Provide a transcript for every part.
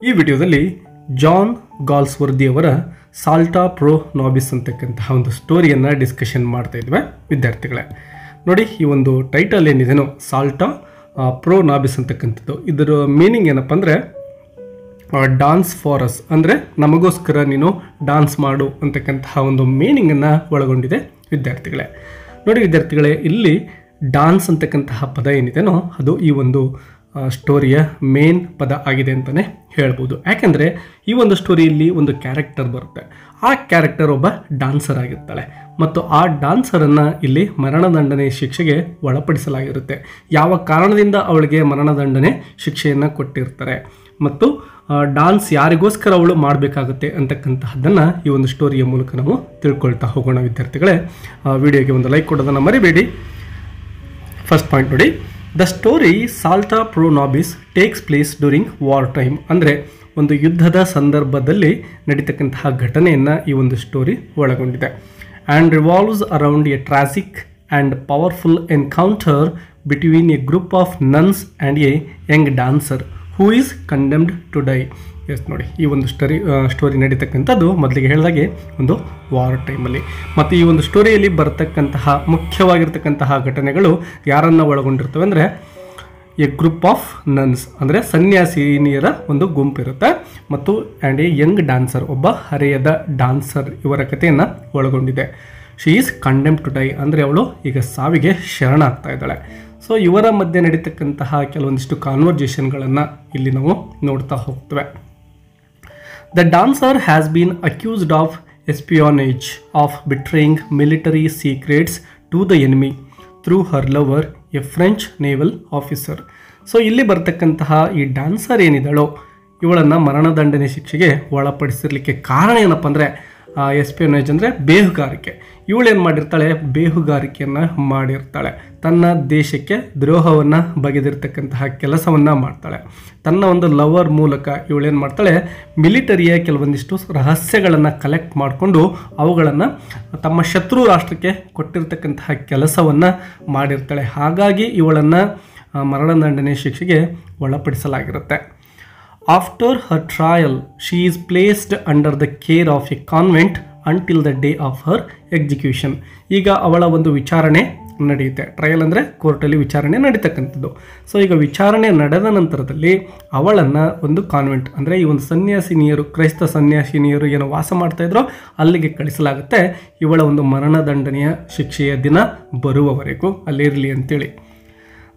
ಈ ವಿಡಿಯೋದಲ್ಲಿ John ಗಾಲ್ಸ್ವರ್ದಿಯವರ ಸಾಲ್ಟಾ pro ನಾಬಿಸ್ ಅಂತಕ್ಕಂತಹ ಒಂದು ಸ್ಟೋರಿಯನ್ನು ಡಿಸ್ಕಷನ್ ಮಾಡ್ತಾ ಇದ್ವಿ ವಿದ್ಯಾರ್ಥಿಗಳೇ. ನೋಡಿ, ಈ ಒಂದು ಟೈಟಲ್ ಏನಿದೆನೋ ಸಾಲ್ಟಾ ಪ್ರೋ ನಾಬಿಸ್ ಅಂತಕ್ಕಂಥದ್ದು, ಇದರ ಮೀನಿಂಗ್ ಏನಪ್ಪ ಅಂದರೆ ಡಾನ್ಸ್ ಫಾರ್ ಅಸ್, ಅಂದರೆ ನಮಗೋಸ್ಕರ ನೀನು ಡಾನ್ಸ್ ಮಾಡು ಅಂತಕ್ಕಂತಹ ಒಂದು ಮೀನಿಂಗನ್ನು ಒಳಗೊಂಡಿದೆ ವಿದ್ಯಾರ್ಥಿಗಳೇ. ನೋಡಿ ವಿದ್ಯಾರ್ಥಿಗಳೇ, ಇಲ್ಲಿ ಡಾನ್ಸ್ ಅಂತಕ್ಕಂತಹ ಪದ ಏನಿದೆನೋ ಅದು ಈ ಒಂದು ಸ್ಟೋರಿಯ ಮೇನ್ ಪದ ಆಗಿದೆ ಅಂತಲೇ ಹೇಳ್ಬೋದು. ಯಾಕೆಂದರೆ ಈ ಒಂದು ಸ್ಟೋರಿಯಲ್ಲಿ ಒಂದು ಕ್ಯಾರೆಕ್ಟರ್ ಬರುತ್ತೆ. ಆ ಕ್ಯಾರೆಕ್ಟರ್ ಒಬ್ಬ ಡಾನ್ಸರ್ ಆಗಿರ್ತಾಳೆ ಮತ್ತು ಆ ಡಾನ್ಸರನ್ನು ಇಲ್ಲಿ ಮರಣದಂಡನೆ ಶಿಕ್ಷೆಗೆ ಒಳಪಡಿಸಲಾಗಿರುತ್ತೆ. ಯಾವ ಕಾರಣದಿಂದ ಅವಳಿಗೆ ಮರಣದಂಡನೆ ಶಿಕ್ಷೆಯನ್ನು ಕೊಟ್ಟಿರ್ತಾರೆ ಮತ್ತು ಡಾನ್ಸ್ ಯಾರಿಗೋಸ್ಕರ ಅವಳು ಮಾಡಬೇಕಾಗುತ್ತೆ ಅಂತಕ್ಕಂತಹದ್ದನ್ನು ಈ ಒಂದು ಸ್ಟೋರಿಯ ಮೂಲಕ ನಾವು ತಿಳ್ಕೊಳ್ತಾ ಹೋಗೋಣ ವಿದ್ಯಾರ್ಥಿಗಳೇ. ವಿಡಿಯೋಗೆ ಒಂದು ಲೈಕ್ ಕೊಡೋದನ್ನು ಮರಿಬೇಡಿ. ಫಸ್ಟ್ ಪಾಯಿಂಟ್ ನೋಡಿ, the story salta pro nobis takes place during war time, ಅಂದರೆ ಒಂದು ಯುದ್ಧದ ಸಂದರ್ಭದಲ್ಲಿ ನಡೀತಕ್ಕಂತಹ ಘಟನೆಯನ್ನು ಈ ಒಂದು ಸ್ಟೋರಿ ಒಳಗೊಂಡಿದೆ. And revolves around a tragic and powerful encounter between a group of nuns and a young dancer who is condemned to die. Yes ನೋಡಿ, ಈ ಒಂದು ಸ್ಟೋರಿ ನಡೀತಕ್ಕಂಥದ್ದು ಮೊದಲಿಗೆ ಹೇಳಿದಾಗೆ ಒಂದು ವಾರ್ ಟೈಮಲ್ಲಿ, ಮತ್ತು ಈ ಒಂದು ಸ್ಟೋರಿಯಲ್ಲಿ ಬರತಕ್ಕಂತಹ ಮುಖ್ಯವಾಗಿರ್ತಕ್ಕಂತಹ ಘಟನೆಗಳು ಯಾರನ್ನು ಒಳಗೊಂಡಿರ್ತವೆ ಅಂದರೆ ಎ ಗ್ರೂಪ್ ಆಫ್ ನನ್ಸ್, ಅಂದರೆ ಸನ್ಯಾಸಿನಿಯರ ಒಂದು ಗುಂಪಿರುತ್ತೆ, ಮತ್ತು ಆ್ಯಂಡ್ ಎ ಯಂಗ್ ಡಾನ್ಸರ್, ಒಬ್ಬ ಹರೆಯದ ಡಾನ್ಸರ್, ಇವರ ಕಥೆಯನ್ನು ಒಳಗೊಂಡಿದೆ. She is condemn to die, ಅಂದರೆ ಅವಳು ಈಗ ಸಾವಿಗೆ ಶರಣಾಗ್ತಾ ಇದ್ದಾಳೆ. ಸೊ ಇವರ ಮಧ್ಯೆ ನಡೀತಕ್ಕಂತಹ ಕೆಲವೊಂದಿಷ್ಟು ಕಾನ್ವರ್ಜೇಷನ್ಗಳನ್ನು ಇಲ್ಲಿ ನಾವು ನೋಡ್ತಾ ಹೋಗ್ತೇವೆ. The dancer has been accused of espionage, of betraying military secrets to the enemy through her lover, a French naval officer. So ಇಲ್ಲಿ ಬರ್ತಕ್ಕಂತಹ ಈ ಡಾನ್ಸರ್ ಏನಿದಳೋ ಇವಳನ್ನು ಮರಣದಂಡನೆ ಶಿಕ್ಷೆಗೆ ಒಳಪಡಿಸಿರ್ಲಿಕ್ಕೆ ಕಾರಣ ಏನಪ್ಪ ಅಂದರೆ ಎಸ್ಪಿಯೋನೇಜ್ ಅಂದರೆ ಬೇಹುಗಾರಿಕೆ. ಇವಳೇನು ಮಾಡಿರ್ತಾಳೆ, ಬೇಹುಗಾರಿಕೆಯನ್ನು ಮಾಡಿರ್ತಾಳೆ, ತನ್ನ ದೇಶಕ್ಕೆ ದ್ರೋಹವನ್ನು ಬಗೆದಿರ್ತಕ್ಕಂತಹ ಕೆಲಸವನ್ನು ಮಾಡ್ತಾಳೆ. ತನ್ನ ಒಂದು ಲವರ್ ಮೂಲಕ ಇವಳೇನು ಮಾಡ್ತಾಳೆ, ಮಿಲಿಟರಿಯ ಕೆಲವೊಂದಿಷ್ಟು ರಹಸ್ಯಗಳನ್ನು ಕಲೆಕ್ಟ್ ಮಾಡಿಕೊಂಡು ಅವುಗಳನ್ನು ತಮ್ಮ ಶತ್ರು ರಾಷ್ಟ್ರಕ್ಕೆ ಕೊಟ್ಟಿರ್ತಕ್ಕಂತಹ ಕೆಲಸವನ್ನು ಮಾಡಿರ್ತಾಳೆ. ಹಾಗಾಗಿ ಇವಳನ್ನು ಮರಣದಂಡನೆ ಶಿಕ್ಷೆಗೆ ಒಳಪಡಿಸಲಾಗಿರುತ್ತೆ. After her trial, she is placed under the care of a convent until the day of her execution. ಈಗ ಅವಳ ಒಂದು ವಿಚಾರಣೆ ನಡೆಯುತ್ತೆ. ಟ್ರಯಲ್ ಅಂದರೆ ಕೋರ್ಟಲ್ಲಿ ವಿಚಾರಣೆ ನಡೀತಕ್ಕಂಥದ್ದು. ಸೊ ಈಗ ವಿಚಾರಣೆ ನಡೆದ ನಂತರದಲ್ಲಿ ಅವಳನ್ನು ಒಂದು ಕಾನ್ವೆಂಟ್, ಅಂದರೆ ಈ ಒಂದು ಸನ್ಯಾಸಿನಿಯರು, ಕ್ರೈಸ್ತ ಸನ್ಯಾಸಿನಿಯರು ಏನು ವಾಸ ಮಾಡ್ತಾಯಿದ್ರೋ ಅಲ್ಲಿಗೆ ಕಳಿಸಲಾಗುತ್ತೆ. ಇವಳ ಒಂದು ಮರಣದಂಡನೆಯ ಶಿಕ್ಷೆಯ ದಿನ ಬರುವವರೆಗೂ ಅಲ್ಲಿರಲಿ ಅಂತೇಳಿ.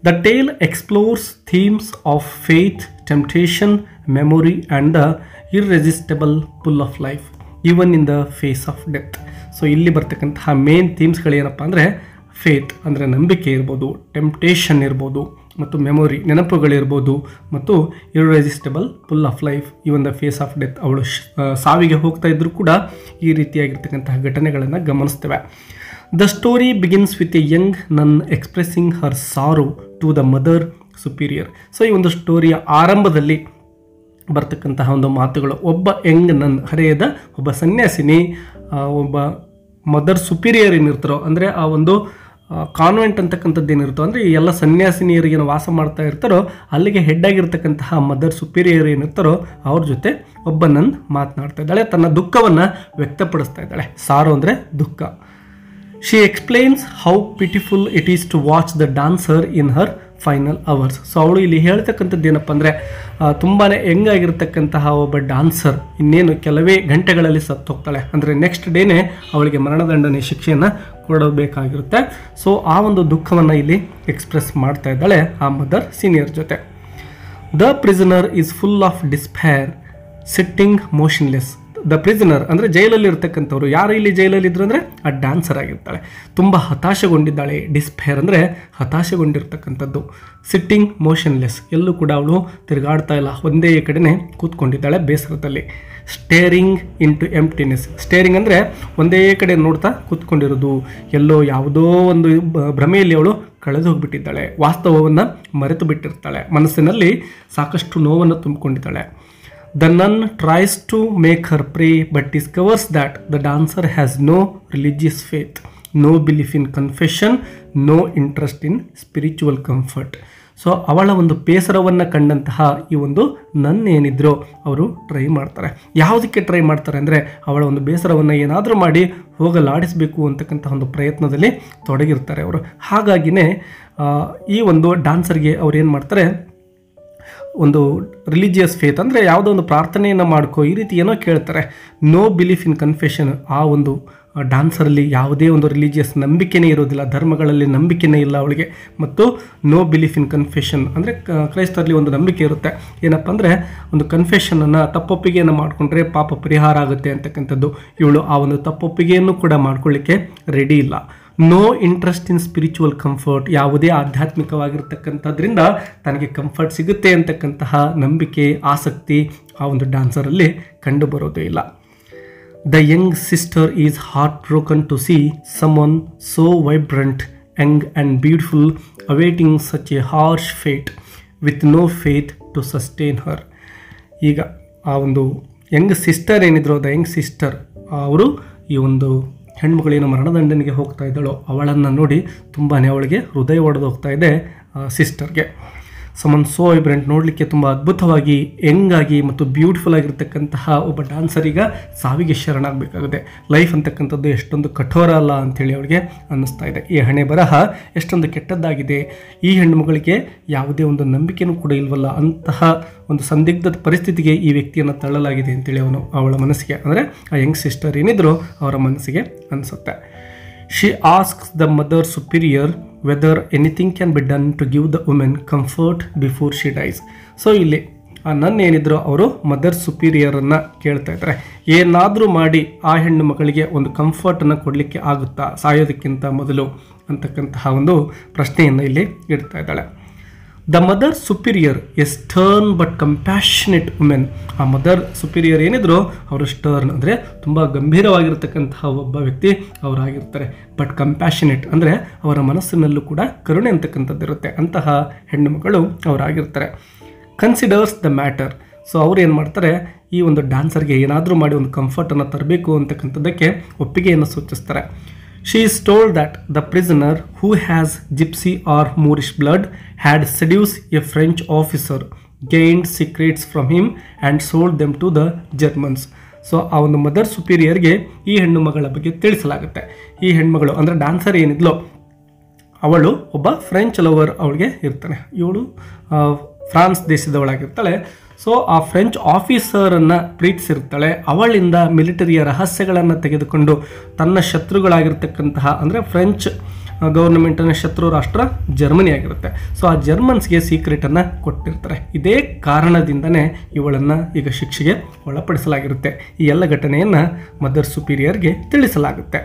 The tale explores themes of faith, temptation, memory and the irresistible pull of life even in the face of death. So ಇಲ್ಲಿ ಬರ್ತಕ್ಕಂತಹ ಮೇನ್ ಥೀಮ್ಸ್ಗಳೇನಪ್ಪ ಅಂದರೆ ಫೇತ್ ಅಂದರೆ ನಂಬಿಕೆ ಇರ್ಬೋದು, ಟೆಂಪ್ಟೇಷನ್ ಇರ್ಬೋದು, ಮತ್ತು ಮೆಮೊರಿ ನೆನಪುಗಳಿರ್ಬೋದು, ಮತ್ತು irresistible pull of life even the face of death. ಅವಳು ಸಾವಿಗೆ ಹೋಗ್ತಾ ಇದ್ದರೂ ಕೂಡ ಈ ರೀತಿಯಾಗಿರ್ತಕ್ಕಂತಹ ಘಟನೆಗಳನ್ನು ಗಮನಿಸ್ತೇವೆ. The story begins with a young nun expressing her sorrow to the mother superior. So ಈ ಒಂದು ಸ್ಟೋರಿಯ ಆರಂಭದಲ್ಲಿ ಬರ್ತಕ್ಕಂತಹ ಒಂದು ಮಾತುಗಳು, ಒಬ್ಬ ಯಂಗ್ ನನ್, ಹರೆಯದ ಒಬ್ಬ ಸನ್ಯಾಸಿನಿ, ಒಬ್ಬ ಮದರ್ ಸುಪೀರಿಯರ್ ಏನಿರ್ತಾರೋ, ಅಂದರೆ ಆ ಒಂದು ಕಾನ್ವೆಂಟ್ ಅಂತಕ್ಕಂಥದ್ದು ಏನಿರುತ್ತೋ, ಅಂದರೆ ಈ ಎಲ್ಲ ಸನ್ಯಾಸಿನಿಯರಿಗೇನು ವಾಸ ಮಾಡ್ತಾ ಇರ್ತಾರೋ ಅಲ್ಲಿಗೆ ಹೆಡ್ ಆಗಿರ್ತಕ್ಕಂತಹ ಮದರ್ ಸುಪೀರಿಯರ್ ಏನಿರ್ತಾರೋ ಅವ್ರ ಜೊತೆ ಒಬ್ಬ ನನ್ ಮಾತನಾಡ್ತಾ ಇದ್ದಾಳೆ, ತನ್ನ ದುಃಖವನ್ನು ವ್ಯಕ್ತಪಡಿಸ್ತಾ ಇದ್ದಾಳೆ. ಸಾರೋ ಅಂದರೆ ದುಃಖ. She explains how pitiful it is to watch the dancer in her final hours. So ಅವಳು ಇಲ್ಲಿ ಹೇಳ್ತಕ್ಕಂಥದ್ದು ಏನಪ್ಪ ಅಂದರೆ ತುಂಬಾ ಹೆಂಗಾಗಿರ್ತಕ್ಕಂತಹ ಒಬ್ಬ ಡಾನ್ಸರ್ ಇನ್ನೇನು ಕೆಲವೇ ಗಂಟೆಗಳಲ್ಲಿ ಸತ್ತು ಹೋಗ್ತಾಳೆ, ಅಂದರೆ ನೆಕ್ಸ್ಟ್ ಡೇನೇ ಅವಳಿಗೆ ಮರಣದಂಡನೆ ಶಿಕ್ಷೆಯನ್ನು ಕೊಡಬೇಕಾಗಿರುತ್ತೆ. ಸೊ ಆ ಒಂದು ದುಃಖವನ್ನು ಇಲ್ಲಿ ಎಕ್ಸ್ಪ್ರೆಸ್ ಮಾಡ್ತಾ ಇದ್ದಾಳೆ ಆ ಮದರ್ ಸೀನಿಯರ್ ಜೊತೆ. The prisoner is full of despair sitting motionless. The prisoner ಅಂದರೆ ಜೈಲಲ್ಲಿ ಇರ್ತಕ್ಕಂಥವ್ರು, ಯಾರು ಇಲ್ಲಿ ಜೈಲಲ್ಲಿ ಇದ್ರು ಅಂದರೆ ಆ ಡ್ಯಾನ್ಸರ್ ಆಗಿರ್ತಾಳೆ, ತುಂಬ ಹತಾಶೆಗೊಂಡಿದ್ದಾಳೆ. ಡಿಸ್ಪೇರ್ ಅಂದರೆ ಹತಾಶೆಗೊಂಡಿರ್ತಕ್ಕಂಥದ್ದು. ಸಿಟ್ಟಿಂಗ್ ಮೋಷನ್ಲೆಸ್, ಎಲ್ಲೂ ಕೂಡ ಅವಳು ತಿರುಗಾಡ್ತಾ ಇಲ್ಲ, ಒಂದೇ ಕಡೆನೇ ಕೂತ್ಕೊಂಡಿದ್ದಾಳೆ ಬೇಸರದಲ್ಲಿ. Staring in to emptiness. Staring ಅಂದರೆ ಒಂದೇ ಕಡೆ ನೋಡ್ತಾ ಕೂತ್ಕೊಂಡಿರೋದು, ಎಲ್ಲೋ ಯಾವುದೋ ಒಂದು ಭ್ರಮೆಯಲ್ಲಿ ಅವಳು ಕಳೆದು ಹೋಗಿಬಿಟ್ಟಿದ್ದಾಳೆ, ವಾಸ್ತವವನ್ನು ಮರೆತು ಬಿಟ್ಟಿರ್ತಾಳೆ, ಮನಸ್ಸಿನಲ್ಲಿ ಸಾಕಷ್ಟು ನೋವನ್ನು ತುಂಬಿಕೊಂಡಿದ್ದಾಳೆ. The nun tries to make her pray but discovers that the dancer has no religious faith, no belief in confession, no interest in spiritual comfort. So ಅವಳ ಒಂದು ಬೇಸರವನ್ನು ಕಂಡಂತಹ ಈ ಒಂದು ನನ್ನ ಏನಿದ್ರು ಅವರು ಟ್ರೈ ಮಾಡ್ತಾರೆ. ಯಾವುದಕ್ಕೆ ಟ್ರೈ ಮಾಡ್ತಾರೆ ಅಂದರೆ ಅವಳ ಒಂದು ಬೇಸರವನ್ನು ಏನಾದರೂ ಮಾಡಿ ಹೋಗಲಾಡಿಸಬೇಕು ಅಂತಕ್ಕಂಥ ಒಂದು ಪ್ರಯತ್ನದಲ್ಲಿ ತೊಡಗಿರ್ತಾರೆ ಅವರು. ಹಾಗಾಗಿನೇ ಈ ಒಂದು ಡಾನ್ಸರ್ಗೆ ಅವ್ರು ಏನು ಮಾಡ್ತಾರೆ, ಒಂದು ರಿಲಿಜಿಯಸ್ ಫೇತ್ ಅಂದರೆ ಯಾವುದೋ ಒಂದು ಪ್ರಾರ್ಥನೆಯನ್ನು ಮಾಡ್ಕೋ ಈ ರೀತಿ ಏನೋ ಕೇಳ್ತಾರೆ. No belief in confession. ಆ ಒಂದು ಡಾನ್ಸರಲ್ಲಿ ಯಾವುದೇ ಒಂದು ರಿಲಿಜಿಯಸ್ ನಂಬಿಕೆನೇ ಇರೋದಿಲ್ಲ, ಧರ್ಮಗಳಲ್ಲಿ ನಂಬಿಕೆನೇ ಇಲ್ಲ ಅವಳಿಗೆ. ಮತ್ತು ನೋ ಬಿಲೀಫ್ ಇನ್ ಕನ್ಫೆಷನ್ ಅಂದರೆ ಕ್ರೈಸ್ತರಲ್ಲಿ ಒಂದು ನಂಬಿಕೆ ಇರುತ್ತೆ, ಏನಪ್ಪ ಅಂದರೆ ಒಂದು ಕನ್ಫೆಷನನ್ನು ತಪ್ಪೊಪ್ಪಿಗೆಯನ್ನು ಮಾಡಿಕೊಂಡ್ರೆ ಪಾಪ ಪರಿಹಾರ ಆಗುತ್ತೆ ಅಂತಕ್ಕಂಥದ್ದು. ಇವಳು ಆ ಒಂದು ತಪ್ಪೊಪ್ಪಿಗೆಯನ್ನು ಕೂಡ ಮಾಡ್ಕೊಳ್ಳಿಕ್ಕೆ ರೆಡಿ ಇಲ್ಲ. No interest in spiritual comfort. ಯಾವುದೇ ಆಧ್ಯಾತ್ಮಿಕವಾಗಿರ್ತಕ್ಕಂಥದ್ರಿಂದ ತನಗೆ ಕಂಫರ್ಟ್ ಸಿಗುತ್ತೆ ಅಂತಕ್ಕಂತಹ ನಂಬಿಕೆ, ಆಸಕ್ತಿ ಆ ಒಂದು ಡಾನ್ಸರಲ್ಲಿ ಕಂಡು ಬರೋದೇ ಇಲ್ಲ. The young sister is heartbroken to see someone so vibrant, young and beautiful awaiting such a harsh fate with no faith to sustain her. ಈಗ ಆ ಒಂದು ಯಂಗ್ ಸಿಸ್ಟರ್ ಏನಿದ್ರು, ದ ಯಂಗ್ ಸಿಸ್ಟರ್ ಅವರು ಈ ಒಂದು ಹೆಣ್ಮಗಳೇನು ಮರಣದಂಡನೆಗೆ ಹೋಗ್ತಾ ಇದ್ದಳೋ ಅವಳನ್ನು ನೋಡಿ ತುಂಬಾ ಅವಳಿಗೆ ಹೃದಯ ಒಡೆದು ಹೋಗ್ತಾ ಇದೆ ಸಿಸ್ಟರ್ಗೆ. ಸಮನ್ ಸೋ ವೈಬ್ರೆಂಟ್, ನೋಡಲಿಕ್ಕೆ ತುಂಬ ಅದ್ಭುತವಾಗಿ ಯಂಗಾಗಿ ಮತ್ತು ಬ್ಯೂಟಿಫುಲ್ ಆಗಿರ್ತಕ್ಕಂತಹ ಒಬ್ಬ ಡಾನ್ಸರಿಗ ಸಾವಿಗೆ ಶರಣಾಗಬೇಕಾಗುತ್ತೆ. ಲೈಫ್ ಅಂತಕ್ಕಂಥದ್ದು ಎಷ್ಟೊಂದು ಕಠೋರ ಅಲ್ಲ ಅಂಥೇಳಿ ಅವಳಿಗೆ ಅನ್ನಿಸ್ತಾ ಇದೆ. ಈ ಹಣೆ ಬರಹ ಎಷ್ಟೊಂದು ಕೆಟ್ಟದ್ದಾಗಿದೆ, ಈ ಹೆಣ್ಣುಮಗಳಿಗೆ ಯಾವುದೇ ಒಂದು ನಂಬಿಕೆನೂ ಕೂಡ ಇಲ್ವಲ್ಲ, ಅಂತಹ ಒಂದು ಸಂದಿಗ್ಧ ಪರಿಸ್ಥಿತಿಗೆ ಈ ವ್ಯಕ್ತಿಯನ್ನು ತಳ್ಳಲಾಗಿದೆ ಅಂತೇಳಿ ಅವಳ ಮನಸ್ಸಿಗೆ ಅಂದರೆ ಆ ಯಂಗ್ ಸಿಸ್ಟರ್ ಏನಿದ್ರು ಅವರ ಮನಸ್ಸಿಗೆ ಅನಿಸುತ್ತೆ. She asks the mother superior whether anything can be done to give the woman comfort before she dies. So ಇಲ್ಲಿ ನನ್ನ ಏನಿದ್ರು ಅವರು ಮದರ್ ಸುಪೀರಿಯರನ್ನು ಕೇಳ್ತಾ ಇದ್ದಾರೆ, ಏನಾದರೂ ಮಾಡಿ ಆ ಹೆಣ್ಣು ಮಗಳಿಗೆ ಒಂದು ಕಂಫರ್ಟನ್ನು ಕೊಡಲಿಕ್ಕೆ ಆಗುತ್ತಾ ಸಾಯೋದಕ್ಕಿಂತ ಮೊದಲು ಅಂತಕ್ಕಂತಹ ಒಂದು ಪ್ರಶ್ನೆಯನ್ನು ಇಲ್ಲಿ ಇಡ್ತಾ ಇದ್ದಾಳೆ. The mother superior A stern but compassionate women. ಆ ಮದರ್ ಸುಪೀರಿಯರ್ ಏನಿದ್ರು ಅವರು ಸ್ಟರ್ನ್ ಅಂದರೆ ತುಂಬ ಗಂಭೀರವಾಗಿರ್ತಕ್ಕಂತಹ ಒಬ್ಬ ವ್ಯಕ್ತಿ ಅವರಾಗಿರ್ತಾರೆ. ಬಟ್ ಕಂಪ್ಯಾಷನೇಟ್ ಅಂದರೆ ಅವರ ಮನಸ್ಸಿನಲ್ಲೂ ಕೂಡ ಕರುಣೆ ಅಂತಕ್ಕಂಥದ್ದು ಇರುತ್ತೆ, ಅಂತಹ ಹೆಣ್ಣು ಮಕ್ಕಳು ಅವರಾಗಿರ್ತಾರೆ. Considers the matter. ಸೊ ಅವ್ರು ಏನು ಮಾಡ್ತಾರೆ, ಈ ಒಂದು ಡಾನ್ಸರ್ಗೆ ಏನಾದರೂ ಮಾಡಿ ಒಂದು ಕಂಫರ್ಟನ್ನು ತರಬೇಕು ಅಂತಕ್ಕಂಥದ್ದಕ್ಕೆ ಒಪ್ಪಿಗೆಯನ್ನು ಸೂಚಿಸ್ತಾರೆ. She is told that the prisoner, who has gypsy or Moorish blood, had seduced a French officer, gained secrets from him and sold them to the Germans. So ಆ ಒಂದು ಮದರ್ ಸುಪೀರಿಯರ್ಗೆ ಈ ಹೆಣ್ಣು ಮಗಳ ಬಗ್ಗೆ ತಿಳಿಸಲಾಗುತ್ತೆ. ಈ ಹೆಣ್ಮಗಳು ಅಂದರೆ ಡಾನ್ಸರ್ ಏನಿದ್ಲೋ ಅವಳು ಒಬ್ಬ ಫ್ರೆಂಚ್ ಲವರ್ ಅವಳಿಗೆ ಇರ್ತಾನೆ, ಇವಳು ಫ್ರಾನ್ಸ್ ದೇಶದವಳಾಗಿರ್ತಾಳೆ. ಸೊ ಆ ಫ್ರೆಂಚ್ ಆಫೀಸರನ್ನು ಪ್ರೀತಿಸಿರ್ತಾಳೆ. ಅವಳಿಂದ ಮಿಲಿಟರಿಯ ರಹಸ್ಯಗಳನ್ನು ತೆಗೆದುಕೊಂಡು ತನ್ನ ಶತ್ರುಗಳಾಗಿರ್ತಕ್ಕಂತಹ ಅಂದರೆ ಫ್ರೆಂಚ್ ಗೌರ್ಮೆಂಟಿನ ಶತ್ರು ರಾಷ್ಟ್ರ ಜರ್ಮನಿ ಆಗಿರುತ್ತೆ. ಸೊ ಆ ಜರ್ಮನ್ಸ್ಗೆ ಸೀಕ್ರೆಟನ್ನು ಕೊಟ್ಟಿರ್ತಾರೆ. ಇದೇ ಕಾರಣದಿಂದನೇ ಇವಳನ್ನು ಈಗ ಶಿಕ್ಷೆಗೆ ಒಳಪಡಿಸಲಾಗಿರುತ್ತೆ. ಈ ಎಲ್ಲ ಘಟನೆಯನ್ನು mother ಸುಪೀರಿಯರ್ಗೆ ತಿಳಿಸಲಾಗುತ್ತೆ.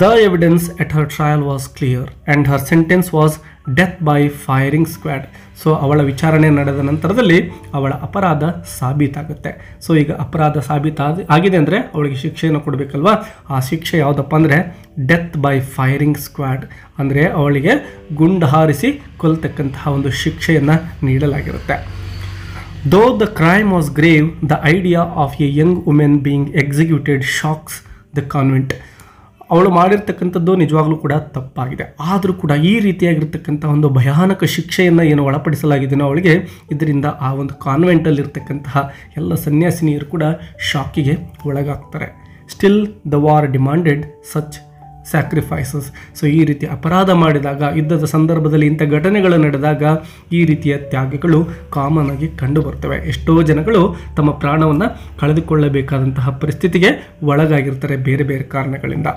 The evidence at her trial was clear and her sentence was death by firing squad. So ಅವಳ ವಿಚಾರಣೆ ನಡೆದ ನಂತರದಲ್ಲಿ ಅವಳ ಅಪರಾಧ ಸಾಬೀತಾಗುತ್ತೆ. ಸೊ ಈಗ ಅಪರಾಧ ಆಗಿದೆ ಅಂದರೆ ಅವಳಿಗೆ ಶಿಕ್ಷೆಯನ್ನು ಕೊಡಬೇಕಲ್ವಾ. ಆ ಶಿಕ್ಷೆ ಯಾವುದಪ್ಪ ಅಂದರೆ ಡೆತ್ ಬೈ ಫೈರಿಂಗ್ ಸ್ಕ್ವಾಡ್, ಅಂದರೆ ಅವಳಿಗೆ ಗುಂಡು ಹಾರಿಸಿ ಕೊಲ್ತಕ್ಕಂತಹ ಒಂದು ಶಿಕ್ಷೆಯನ್ನು ನೀಡಲಾಗಿರುತ್ತೆ. Though the crime was grave, the idea of a young woman being executed shocks the convent. ಅವಳು ಮಾಡಿರ್ತಕ್ಕಂಥದ್ದು ನಿಜವಾಗ್ಲೂ ಕೂಡ ತಪ್ಪಾಗಿದೆ. ಆದರೂ ಕೂಡ ಈ ರೀತಿಯಾಗಿರ್ತಕ್ಕಂಥ ಒಂದು ಭಯಾನಕ ಶಿಕ್ಷೆಯನ್ನು ಏನು ಒಳಪಡಿಸಲಾಗಿದೆಯೋ ಅವಳಿಗೆ, ಇದರಿಂದ ಆ ಒಂದು ಕಾನ್ವೆಂಟಲ್ಲಿರ್ತಕ್ಕಂತಹ ಎಲ್ಲ ಸನ್ಯಾಸಿನಿಯರು ಕೂಡ ಶಾಕಿಗೆ ಒಳಗಾಗ್ತಾರೆ. Still the war demanded such sacrifices. So ಈ ರೀತಿ ಅಪರಾಧ ಮಾಡಿದಾಗ, ಯುದ್ಧದ ಸಂದರ್ಭದಲ್ಲಿ ಇಂಥ ಘಟನೆಗಳು ನಡೆದಾಗ ಈ ರೀತಿಯ ತ್ಯಾಗಗಳು ಕಾಮನ್ ಆಗಿ ಕಂಡು ಬರ್ತವೆ. ಎಷ್ಟೋ ಜನಗಳು ತಮ್ಮ ಪ್ರಾಣವನ್ನು ಕಳೆದುಕೊಳ್ಳಬೇಕಾದಂತಹ ಪರಿಸ್ಥಿತಿಗೆ ಒಳಗಾಗಿರ್ತಾರೆ ಬೇರೆ ಬೇರೆ ಕಾರಣಗಳಿಂದ.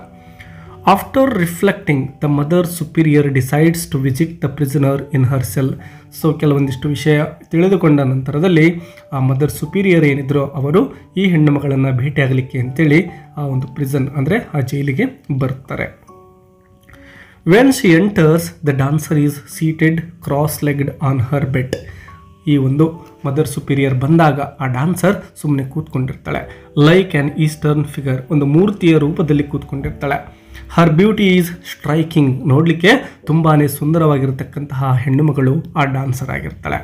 After reflecting the mother superior decides to visit the prisoner in her cell. So ಕೆಲವೊಂದಿಷ್ಟು ವಿಷಯ ತಿಳಿದುಕೊಂಡ ನಂತರದಲ್ಲಿ ಆ ಮದರ್ ಸುಪೀರಿಯರ್ ಏನಿದ್ರು ಅವರು ಈ ಹೆಣ್ಣು ಮಗಳನ್ನು ಭೇಟಿಯಾಗಲಿಕ್ಕೆ ಅಂತೇಳಿ ಆ ಒಂದು ಪ್ರಿಸನ್ ಅಂದರೆ ಆ ಜೈಲಿಗೆ ಬರ್ತಾರೆ. When she enters the dancer is seated cross-legged on her bed. ಈ ಒಂದು ಮದರ್ ಸುಪೀರಿಯರ್ ಬಂದಾಗ ಆ ಡಾನ್ಸರ್ ಸುಮ್ಮನೆ ಕೂತ್ಕೊಂಡಿರ್ತಾಳೆ, ಲೈಕ್ ಆ್ಯನ್ ಈಸ್ಟರ್ನ್ ಫಿಗರ್, ಒಂದು ಮೂರ್ತಿಯ ರೂಪದಲ್ಲಿ ಕೂತ್ಕೊಂಡಿರ್ತಾಳೆ. ಹರ್ ಬ್ಯೂಟಿ ಈಸ್ ಸ್ಟ್ರೈಕಿಂಗ್, ನೋಡಲಿಕ್ಕೆ ತುಂಬಾ ಸುಂದರವಾಗಿರತಕ್ಕಂತಹ ಹೆಣ್ಣುಮಗಳು ಆ ಡಾನ್ಸರ್ ಆಗಿರ್ತಾಳೆ.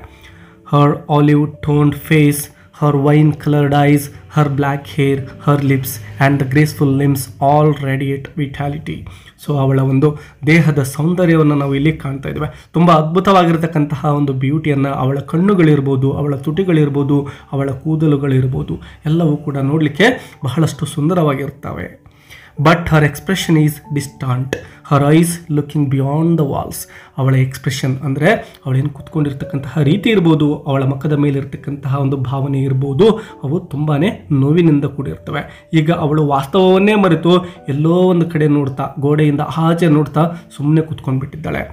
Her olive toned face, her wine colored eyes, her black hair, her lips and the graceful limbs all radiate vitality. So ಅವಳ ಒಂದು ದೇಹದ ಸೌಂದರ್ಯವನ್ನು ನಾವು ಇಲ್ಲಿ ಕಾಣ್ತಾ ಇದ್ದೇವೆ. ತುಂಬ ಅದ್ಭುತವಾಗಿರತಕ್ಕಂತಹ ಒಂದು ಬ್ಯೂಟಿಯನ್ನು, ಅವಳ ಕಣ್ಣುಗಳಿರ್ಬೋದು, ಅವಳ ತುಟಿಗಳಿರ್ಬೋದು, ಅವಳ ಕೂದಲುಗಳಿರ್ಬೋದು, ಎಲ್ಲವೂ ಕೂಡ ನೋಡಲಿಕ್ಕೆ ಬಹಳಷ್ಟು ಸುಂದರವಾಗಿರ್ತವೆ. But her expression is distant, her eyes looking beyond the walls. ಅವಳ ಎಕ್ಸ್ಪ್ರೆಷನ್ ಅಂದರೆ ಅವಳೇನು ಕೂತ್ಕೊಂಡಿರ್ತಕ್ಕಂತಹ ರೀತಿ ಇರ್ಬೋದು, ಅವಳ ಮುಖದ ಮೇಲಿರ್ತಕ್ಕಂತಹ ಒಂದು ಭಾವನೆ ಇರ್ಬೋದು, ಅವು ತುಂಬಾ ನೋವಿನಿಂದ ಕೂಡಿರ್ತವೆ. ಈಗ ಅವಳು ವಾಸ್ತವವನ್ನೇ ಮರೆತು ಎಲ್ಲೋ ಒಂದು ಕಡೆ ನೋಡ್ತಾ, ಗೋಡೆಯಿಂದ ಆಚೆ ನೋಡ್ತಾ ಸುಮ್ಮನೆ ಕೂತ್ಕೊಂಡ್ಬಿಟ್ಟಿದ್ದಾಳೆ.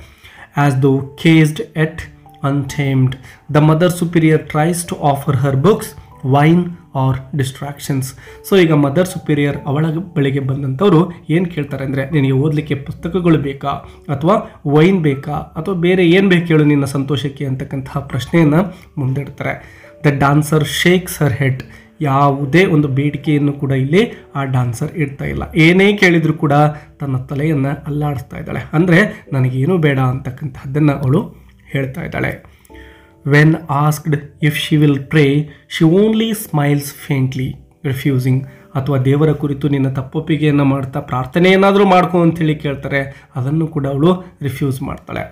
As though caged yet untamed, the mother superior tries to offer her books, wine or distractions. So ಈಗ ಮದರ್ ಸುಪೀರಿಯರ್ ಅವಳ ಬಳಿಗೆ ಬಂದಂಥವ್ರು ಏನು ಕೇಳ್ತಾರೆ ಅಂದರೆ, ನಿನಗೆ ಓದಲಿಕ್ಕೆ ಪುಸ್ತಕಗಳು ಬೇಕಾ, ಅಥವಾ ವೈನ್ ಬೇಕಾ, ಅಥವಾ ಬೇರೆ ಏನು ಬೇಕು ಹೇಳು ನಿನ್ನ ಸಂತೋಷಕ್ಕೆ ಅಂತಕ್ಕಂತಹ ಪ್ರಶ್ನೆಯನ್ನು ಮುಂದಿಡ್ತಾರೆ. The dancer shakes her head. ಯಾವುದೇ ಒಂದು ಬೇಡಿಕೆಯನ್ನು ಕೂಡ ಇಲ್ಲಿ ಆ ಡಾನ್ಸರ್ ಇಡ್ತಾ ಇಲ್ಲ. ಏನೇ ಕೇಳಿದರೂ ಕೂಡ ತನ್ನ ತಲೆಯನ್ನು ಅಲ್ಲಾಡಿಸ್ತಾ ಇದ್ದಾಳೆ. ಅಂದರೆ ನನಗೇನು ಬೇಡ ಅಂತಕ್ಕಂಥದ್ದನ್ನು ಅವಳು ಹೇಳ್ತಾ ಇದ್ದಾಳೆ. When asked if she will pray, she only smiles faintly refusing. ಅಥವಾ ದೇವರ ಕುರಿತು ನಿನ್ನ ತಪ್ಪೊಪ್ಪಿಗೆಯನ್ನು ಮಾಡ್ತಾ ಪ್ರಾರ್ಥನೆ ಏನಾದರೂ ಮಾಡ್ಕೊ ಅಂತೇಳಿ ಕೇಳ್ತಾರೆ, ಅದನ್ನು ಕೂಡ ಅವಳು ರಿಫ್ಯೂಸ್ ಮಾಡ್ತಾಳೆ.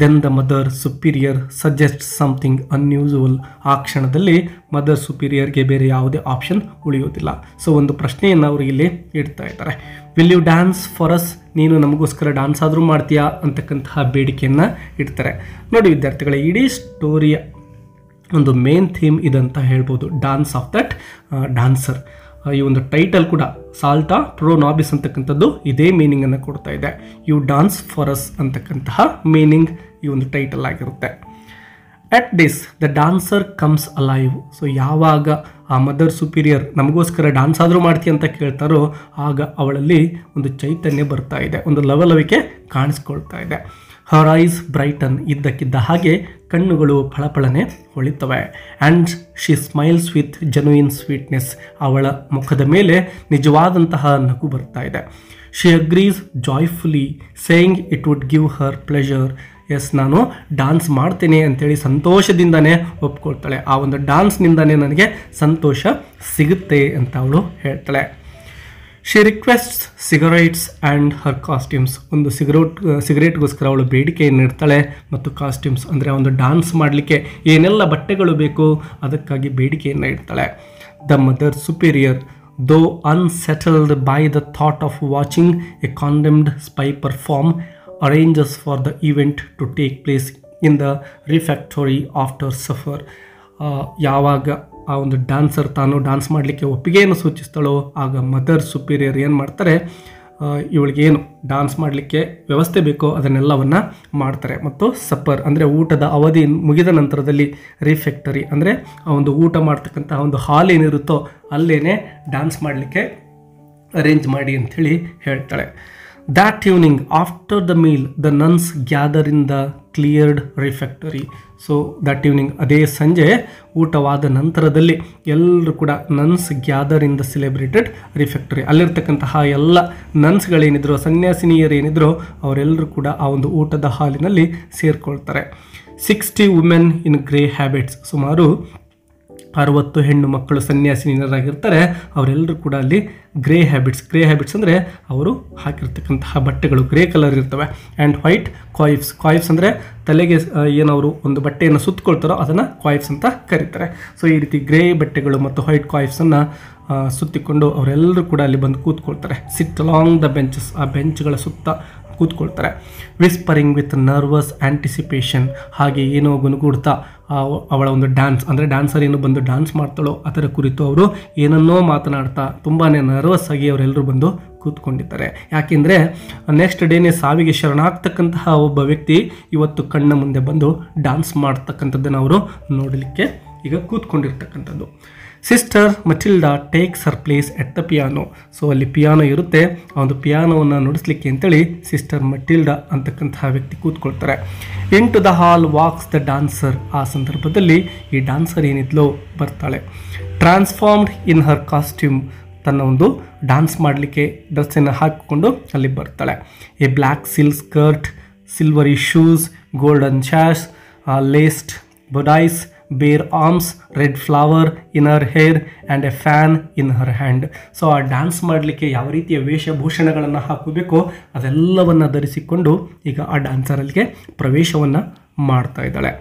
Then the mother superior suggest something unusual. ಆ ಕ್ಷಣದಲ್ಲಿ ಮದರ್ ಸುಪೀರಿಯರ್ಗೆ ಬೇರೆ ಯಾವುದೇ ಆಪ್ಷನ್ ಉಳಿಯೋದಿಲ್ಲ. ಸೊ ಒಂದು ಪ್ರಶ್ನೆಯನ್ನು ಅವರು ಇಲ್ಲಿ ಇಡ್ತಾ ಇದ್ದಾರೆ. Will you dance for us, ನೀನು ನಮಗೋಸ್ಕರ ಡ್ಯಾನ್ಸ್ ಆದರೂ ಮಾಡ್ತೀಯಾ ಅಂತಕ್ಕಂತಹ ಬೇಡಿಕೆಯನ್ನು ಇಡ್ತಾರೆ. ನೋಡಿ ವಿದ್ಯಾರ್ಥಿಗಳೇ, ಇಡೀ ಸ್ಟೋರಿಯ ಒಂದು ಮೇನ್ ಥೀಮ್ ಇದಂತ ಹೇಳ್ಬೋದು, ಡಾನ್ಸ್ ಆಫ್ ದಟ್ ಡಾನ್ಸರ್. ಈ ಒಂದು ಟೈಟಲ್ ಕೂಡ ಸಾಲ್ಟಾ ಪ್ರೋ ನಾಬಿಸ್ ಅಂತಕ್ಕಂಥದ್ದು ಇದೇ ಮೀನಿಂಗನ್ನು ಕೊಡ್ತಾ ಇದೆ. ಯು ಡಾನ್ಸ್ ಫಾರ್ ಅಸ್ ಅಂತಕ್ಕಂತಹ ಮೀನಿಂಗ್ ಈ ಒಂದು ಟೈಟಲ್ ಆಗಿರುತ್ತೆ. At this the dancer comes alive. So ಯಾವಾಗ ಆ ಮದರ್ ಸುಪೀರಿಯರ್ ನಮಗೋಸ್ಕರ ಡ್ಯಾನ್ಸ್ ಆದರೂ ಮಾಡ್ತೀಯ ಅಂತ ಕೇಳ್ತಾರೋ, ಆಗ ಅವಳಲ್ಲಿ ಒಂದು ಚೈತನ್ಯ ಬರ್ತಾ ಇದೆ, ಒಂದು ಲವಲವಿಕೆ ಕಾಣಿಸ್ಕೊಳ್ತಾ ಇದೆ. ಹರ್ ಐಸ್ ಬ್ರೈಟನ್, ಇದ್ದಕ್ಕಿದ್ದ ಹಾಗೆ ಕಣ್ಣುಗಳು ಫಳಫಳನೆ ಹೊಳಿತವೆ. And she smiles with genuine sweetness, ಅವಳ ಮುಖದ ಮೇಲೆ ನಿಜವಾದಂತಹ ನಗು ಬರ್ತಾ ಇದೆ. She agrees joyfully saying it would give her pleasure. Yes, ನಾನು ಡ್ಯಾನ್ಸ್ ಮಾಡ್ತೇನೆ ಅಂತೇಳಿ ಸಂತೋಷದಿಂದನೇ ಒಪ್ಕೊಳ್ತಾಳೆ. ಆ ಒಂದು ಡ್ಯಾನ್ಸ್ನಿಂದನೇ ನನಗೆ ಸಂತೋಷ ಸಿಗುತ್ತೆ ಅಂತ ಅವಳು ಹೇಳ್ತಾಳೆ. She requests cigarettes and her costumes. ಒಂದು ಸಿಗರೇಟ್ಗೋಸ್ಕರ ಅವಳು ಬೇಡಿಕೆಯನ್ನು ಇಡ್ತಾಳೆ, ಮತ್ತು ಕಾಸ್ಟ್ಯೂಮ್ಸ್ ಅಂದರೆ ಒಂದು ಡ್ಯಾನ್ಸ್ ಮಾಡಲಿಕ್ಕೆ ಏನೆಲ್ಲ ಬಟ್ಟೆಗಳು ಬೇಕು ಅದಕ್ಕಾಗಿ ಬೇಡಿಕೆಯನ್ನು ಇಡ್ತಾಳೆ. The mother superior, though unsettled by the thought of watching a condemned spy perform, arranges for the event to take place in the refectory after supper. ಯಾವಾಗ ಆ ಒಂದು ಡ್ಯಾನ್ಸರ್ ತಾನು ಡ್ಯಾನ್ಸ್ ಮಾಡಲಿಕ್ಕೆ ಒಪ್ಪಿಗೆಯನ್ನು ಸೂಚಿಸ್ತಾಳೋ, ಆಗ ಮದರ್ ಸುಪೀರಿಯರ್ ಏನು ಮಾಡ್ತಾರೆ, ಇವಳಿಗೇನು ಡ್ಯಾನ್ಸ್ ಮಾಡಲಿಕ್ಕೆ ವ್ಯವಸ್ಥೆ ಬೇಕೋ ಅದನ್ನೆಲ್ಲವನ್ನು ಮಾಡ್ತಾರೆ. ಮತ್ತು ಸಪ್ಪರ್ ಅಂದರೆ ಊಟದ ಅವಧಿ ಮುಗಿದ ನಂತರದಲ್ಲಿ ರಿಫೆಕ್ಟರಿ ಅಂದರೆ ಆ ಒಂದು ಊಟ ಮಾಡ್ತಕ್ಕಂತಹ ಒಂದು ಹಾಲ್ ಏನಿರುತ್ತೋ ಅಲ್ಲೇ ಡ್ಯಾನ್ಸ್ ಮಾಡಲಿಕ್ಕೆ ಅರೇಂಜ್ ಮಾಡಿ ಅಂಥೇಳಿ ಹೇಳ್ತಾಳೆ. That evening, after the meal, the nuns gather in the cleared refectory. So that evening, ಅದೇ ಸಂಜೆ ಊಟವಾದ ನಂತರದಲ್ಲಿ ಎಲ್ಲರೂ ಕೂಡ nuns gather in the celebrated refectory. ಅಲ್ಲಿರ್ತಕ್ಕಂತಹ ಎಲ್ಲ ನನ್ಸ್ಗಳೇನಿದ್ರು, ಸನ್ಯಾಸಿನಿಯರೇನಿದ್ರು, ಅವರೆಲ್ಲರೂ ಕೂಡ ಆ ಒಂದು ಊಟದ ಹಾಲಿನಲ್ಲಿ ಸೇರಿಕೊಳ್ತಾರೆ. 60 ವುಮೆನ್ ಇನ್ ಗ್ರೇ ಹ್ಯಾಬಿಟ್ಸ್, ಸುಮಾರು 60 ಹೆಣ್ಣು ಮಕ್ಕಳು ಸನ್ಯಾಸಿನಿಯರಾಗಿರ್ತಾರೆ. ಅವರೆಲ್ಲರೂ ಕೂಡ ಅಲ್ಲಿ ಗ್ರೇ ಹ್ಯಾಬಿಟ್ಸ್ ಅಂದರೆ ಅವರು ಹಾಕಿರ್ತಕ್ಕಂತಹ ಬಟ್ಟೆಗಳು ಗ್ರೇ ಕಲರ್ ಇರ್ತವೆ. ಆ್ಯಂಡ್ ವೈಟ್ ಕಾಯಿಫ್ಸ್ ಅಂದರೆ ತಲೆಗೆ ಏನವರು ಒಂದು ಬಟ್ಟೆಯನ್ನು ಸುತ್ತಕೊಳ್ತಾರೋ ಅದನ್ನು ಕಾಯಿಫ್ಸ್ ಅಂತ ಕರೀತಾರೆ. ಸೊ ಈ ರೀತಿ ಗ್ರೇ ಬಟ್ಟೆಗಳು ಮತ್ತು ವೈಟ್ ಕಾಯಿಫ್ಸನ್ನು ಸುತ್ತಿಕೊಂಡು ಅವರೆಲ್ಲರೂ ಕೂಡ ಅಲ್ಲಿ ಬಂದು ಕೂತ್ಕೊಳ್ತಾರೆ. ಸಿಟ್ ಅಲಾಂಗ್ ದ ಬೆಂಚಸ್, ಆ ಬೆಂಚ್ಗಳ ಸುತ್ತ ಕೂತ್ಕೊಳ್ತಾರೆ. ವಿಸ್ಪರಿಂಗ್ ವಿತ್ ನರ್ವಸ್ ಆ್ಯಂಟಿಸಿಪೇಷನ್, ಹಾಗೆ ಏನೋ ಗುನುಗುಡ್ತಾ ಅವಳ ಒಂದು ಡ್ಯಾನ್ಸ್ ಅಂದರೆ ಡ್ಯಾನ್ಸರ್ ಏನು ಬಂದು ಡ್ಯಾನ್ಸ್ ಮಾಡ್ತಾಳೋ ಅದರ ಕುರಿತು ಅವರು ಏನನ್ನೋ ಮಾತನಾಡ್ತಾ ತುಂಬಾ ನರ್ವಸ್ ಆಗಿ ಅವರೆಲ್ಲರೂ ಬಂದು ಕೂತ್ಕೊಂಡಿದ್ದಾರೆ. ಯಾಕೆಂದರೆ ನೆಕ್ಸ್ಟ್ ಡೇನೇ ಸಾವಿಗೆ ಶರಣಾಗ್ತಕ್ಕಂತಹ ಒಬ್ಬ ವ್ಯಕ್ತಿ ಇವತ್ತು ಕಣ್ಣ ಮುಂದೆ ಬಂದು ಡ್ಯಾನ್ಸ್ ಮಾಡ್ತಕ್ಕಂಥದ್ದನ್ನು ಅವರು ನೋಡಲಿಕ್ಕೆ ಈಗ ಕೂತ್ಕೊಂಡಿರ್ತಕ್ಕಂಥದ್ದು. Sister Matilda takes her place at the piano. So ಅಲ್ಲಿ ಪಿಯಾನೋ ಇರುತ್ತೆ, ಆ ಒಂದು ಪಿಯಾನೋವನ್ನು ನುಡಿಸ್ಲಿಕ್ಕೆ ಅಂತೇಳಿ ಸಿಸ್ಟರ್ ಮಟಿಲ್ಡಾ ಅಂತಕ್ಕಂತಹ ವ್ಯಕ್ತಿ ಕೂತ್ಕೊಳ್ತಾರೆ. In to the hall walks the dancer. ಆ ಸಂದರ್ಭದಲ್ಲಿ ಈ ಡಾನ್ಸರ್ ಏನಿದ್ಲೋ ಬರ್ತಾಳೆ. ಟ್ರಾನ್ಸ್ಫಾರ್ಮ್ಡ್ ಇನ್ ಹರ್ ಕಾಸ್ಟ್ಯೂಮ್, ತನ್ನ ಒಂದು ಡ್ಯಾನ್ಸ್ ಮಾಡಲಿಕ್ಕೆ ಡ್ರೆಸ್ಸನ್ನು ಹಾಕಿಕೊಂಡು ಅಲ್ಲಿ ಬರ್ತಾಳೆ. A black silk skirt, silvery shoes, golden sash, laced bodice bare arms, red flower in her hair and a fan in her hand. So ಆ ಡ್ಯಾನ್ಸ್ ಮಾಡಲಿಕ್ಕೆ ಯಾವ ರೀತಿಯ ವೇಷಭೂಷಣಗಳನ್ನು ಹಾಕಬೇಕೋ ಅದೆಲ್ಲವನ್ನು ಧರಿಸಿಕೊಂಡು ಈಗ ಆ ಡ್ಯಾನ್ಸರಲ್ಲಿಗೆ ಪ್ರವೇಶವನ್ನು ಮಾಡ್ತಾ ಇದ್ದಾಳೆ.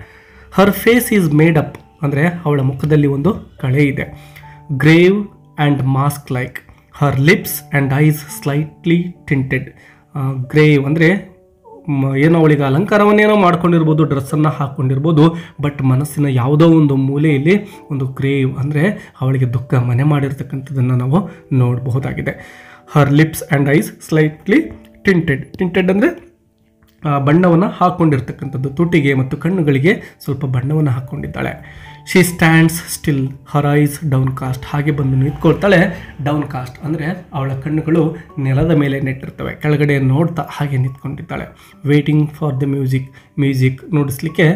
ಹರ್ ಫೇಸ್ ಈಸ್ ಮೇಡ್ ಅಪ್ ಅಂದರೆ ಅವಳ ಮುಖದಲ್ಲಿ ಒಂದು ಕಳೆ ಇದೆ. Grave and mask like. Har lips and eyes slightly tinted. Grave ಅಂದರೆ ಏನೋ ಅವಳಿಗೆ ಅಲಂಕಾರವನ್ನೇನೋ ಮಾಡ್ಕೊಂಡಿರ್ಬೋದು, ಡ್ರೆಸ್ಸನ್ನು ಹಾಕ್ಕೊಂಡಿರ್ಬೋದು, ಬಟ್ ಮನಸ್ಸಿನ ಯಾವುದೋ ಒಂದು ಮೂಲೆಯಲ್ಲಿ ಒಂದು ಗ್ರೇವ್ ಅಂದರೆ ಅವಳಿಗೆ ದುಃಖ ಮನೆ ಮಾಡಿರ್ತಕ್ಕಂಥದ್ದನ್ನು ನಾವು ನೋಡಬಹುದಾಗಿದೆ. Her lips and eyes slightly tinted. Tinted ಅಂದರೆ ಬಣ್ಣವನ್ನು ಹಾಕ್ಕೊಂಡಿರ್ತಕ್ಕಂಥದ್ದು, ತುಟಿಗೆ ಮತ್ತು ಕಣ್ಣುಗಳಿಗೆ ಸ್ವಲ್ಪ ಬಣ್ಣವನ್ನು ಹಾಕ್ಕೊಂಡಿದ್ದಾಳೆ. She stands still, her eyes downcast. ಹಾಗೆ ಬಂದು ನಿಂತ್ಕೊಳ್ತಾಳೆ. ಡೌನ್ ಕಾಸ್ಟ್ ಅಂದರೆ ಅವಳ ಕಣ್ಣುಗಳು ನೆಲದ ಮೇಲೆ ನೆಟ್ಟಿರ್ತವೆ, ಕೆಳಗಡೆ ನೋಡ್ತಾ ಹಾಗೆ ನಿಂತ್ಕೊಂಡಿದ್ದಾಳೆ. ವೇಟಿಂಗ್ ಫಾರ್ ದ ಮ್ಯೂಸಿಕ್ ನುಡಿಸ್ಲಿಕ್ಕೆ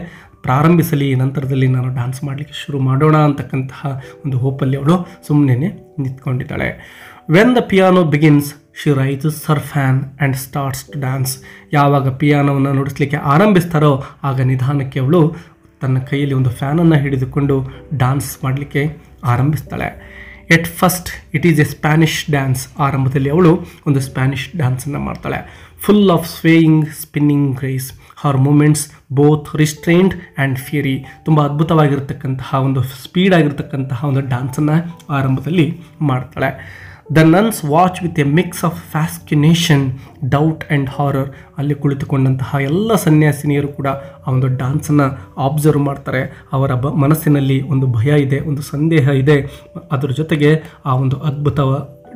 ಪ್ರಾರಂಭಿಸಲಿ, ನಂತರದಲ್ಲಿ ನಾನು ಡ್ಯಾನ್ಸ್ ಮಾಡಲಿಕ್ಕೆ ಶುರು ಮಾಡೋಣ ಅಂತಕ್ಕಂತಹ ಒಂದು ಹೋಪಲ್ಲಿ ಅವಳು ಸುಮ್ಮನೆ ನಿಂತ್ಕೊಂಡಿದ್ದಾಳೆ. When the piano begins she raises her fan and starts to dance. ಯಾವಾಗ ಪಿಯಾನೋವನ್ನು ನುಡಿಸ್ಲಿಕ್ಕೆ ಆರಂಭಿಸ್ತಾರೋ ಆಗ ನಿಧಾನಕ್ಕೆ ಅವಳು ತನ್ನ ಕೈಯಲ್ಲಿ ಒಂದು ಫ್ಯಾನನ್ನು ಹಿಡಿದುಕೊಂಡು ಡ್ಯಾನ್ಸ್ ಮಾಡಲಿಕ್ಕೆ ಆರಂಭಿಸ್ತಾಳೆ. At first it is a Spanish dance. ಆರಂಭದಲ್ಲಿ ಅವಳು ಒಂದು ಸ್ಪ್ಯಾನಿಷ್ ಡ್ಯಾನ್ಸನ್ನು ಮಾಡ್ತಾಳೆ. Full of swaying spinning grace. Her movements both restrained and fury. ತುಂಬ ಅದ್ಭುತವಾಗಿರ್ತಕ್ಕಂತಹ ಒಂದು ಸ್ಪೀಡಾಗಿರ್ತಕ್ಕಂತಹ ಒಂದು ಡ್ಯಾನ್ಸನ್ನು ಆರಂಭದಲ್ಲಿ ಮಾಡ್ತಾಳೆ. The nuns watch with a mix of fascination, doubt and horror. ಅಲ್ಲಿ ಕುಳಿತುಕೊಂಡಂತಹ ಎಲ್ಲ ಸನ್ಯಾಸಿನಿಯರು ಕೂಡ ಆ ಒಂದು ಡ್ಯಾನ್ಸನ್ನು ಆಬ್ಸರ್ವ್ ಮಾಡ್ತಾರೆ. ಅವರ ಮನಸ್ಸಿನಲ್ಲಿ ಒಂದು ಭಯ ಇದೆ, ಒಂದು ಸಂದೇಹ ಇದೆ, ಅದರ ಜೊತೆಗೆ ಆ ಒಂದು ಅದ್ಭುತ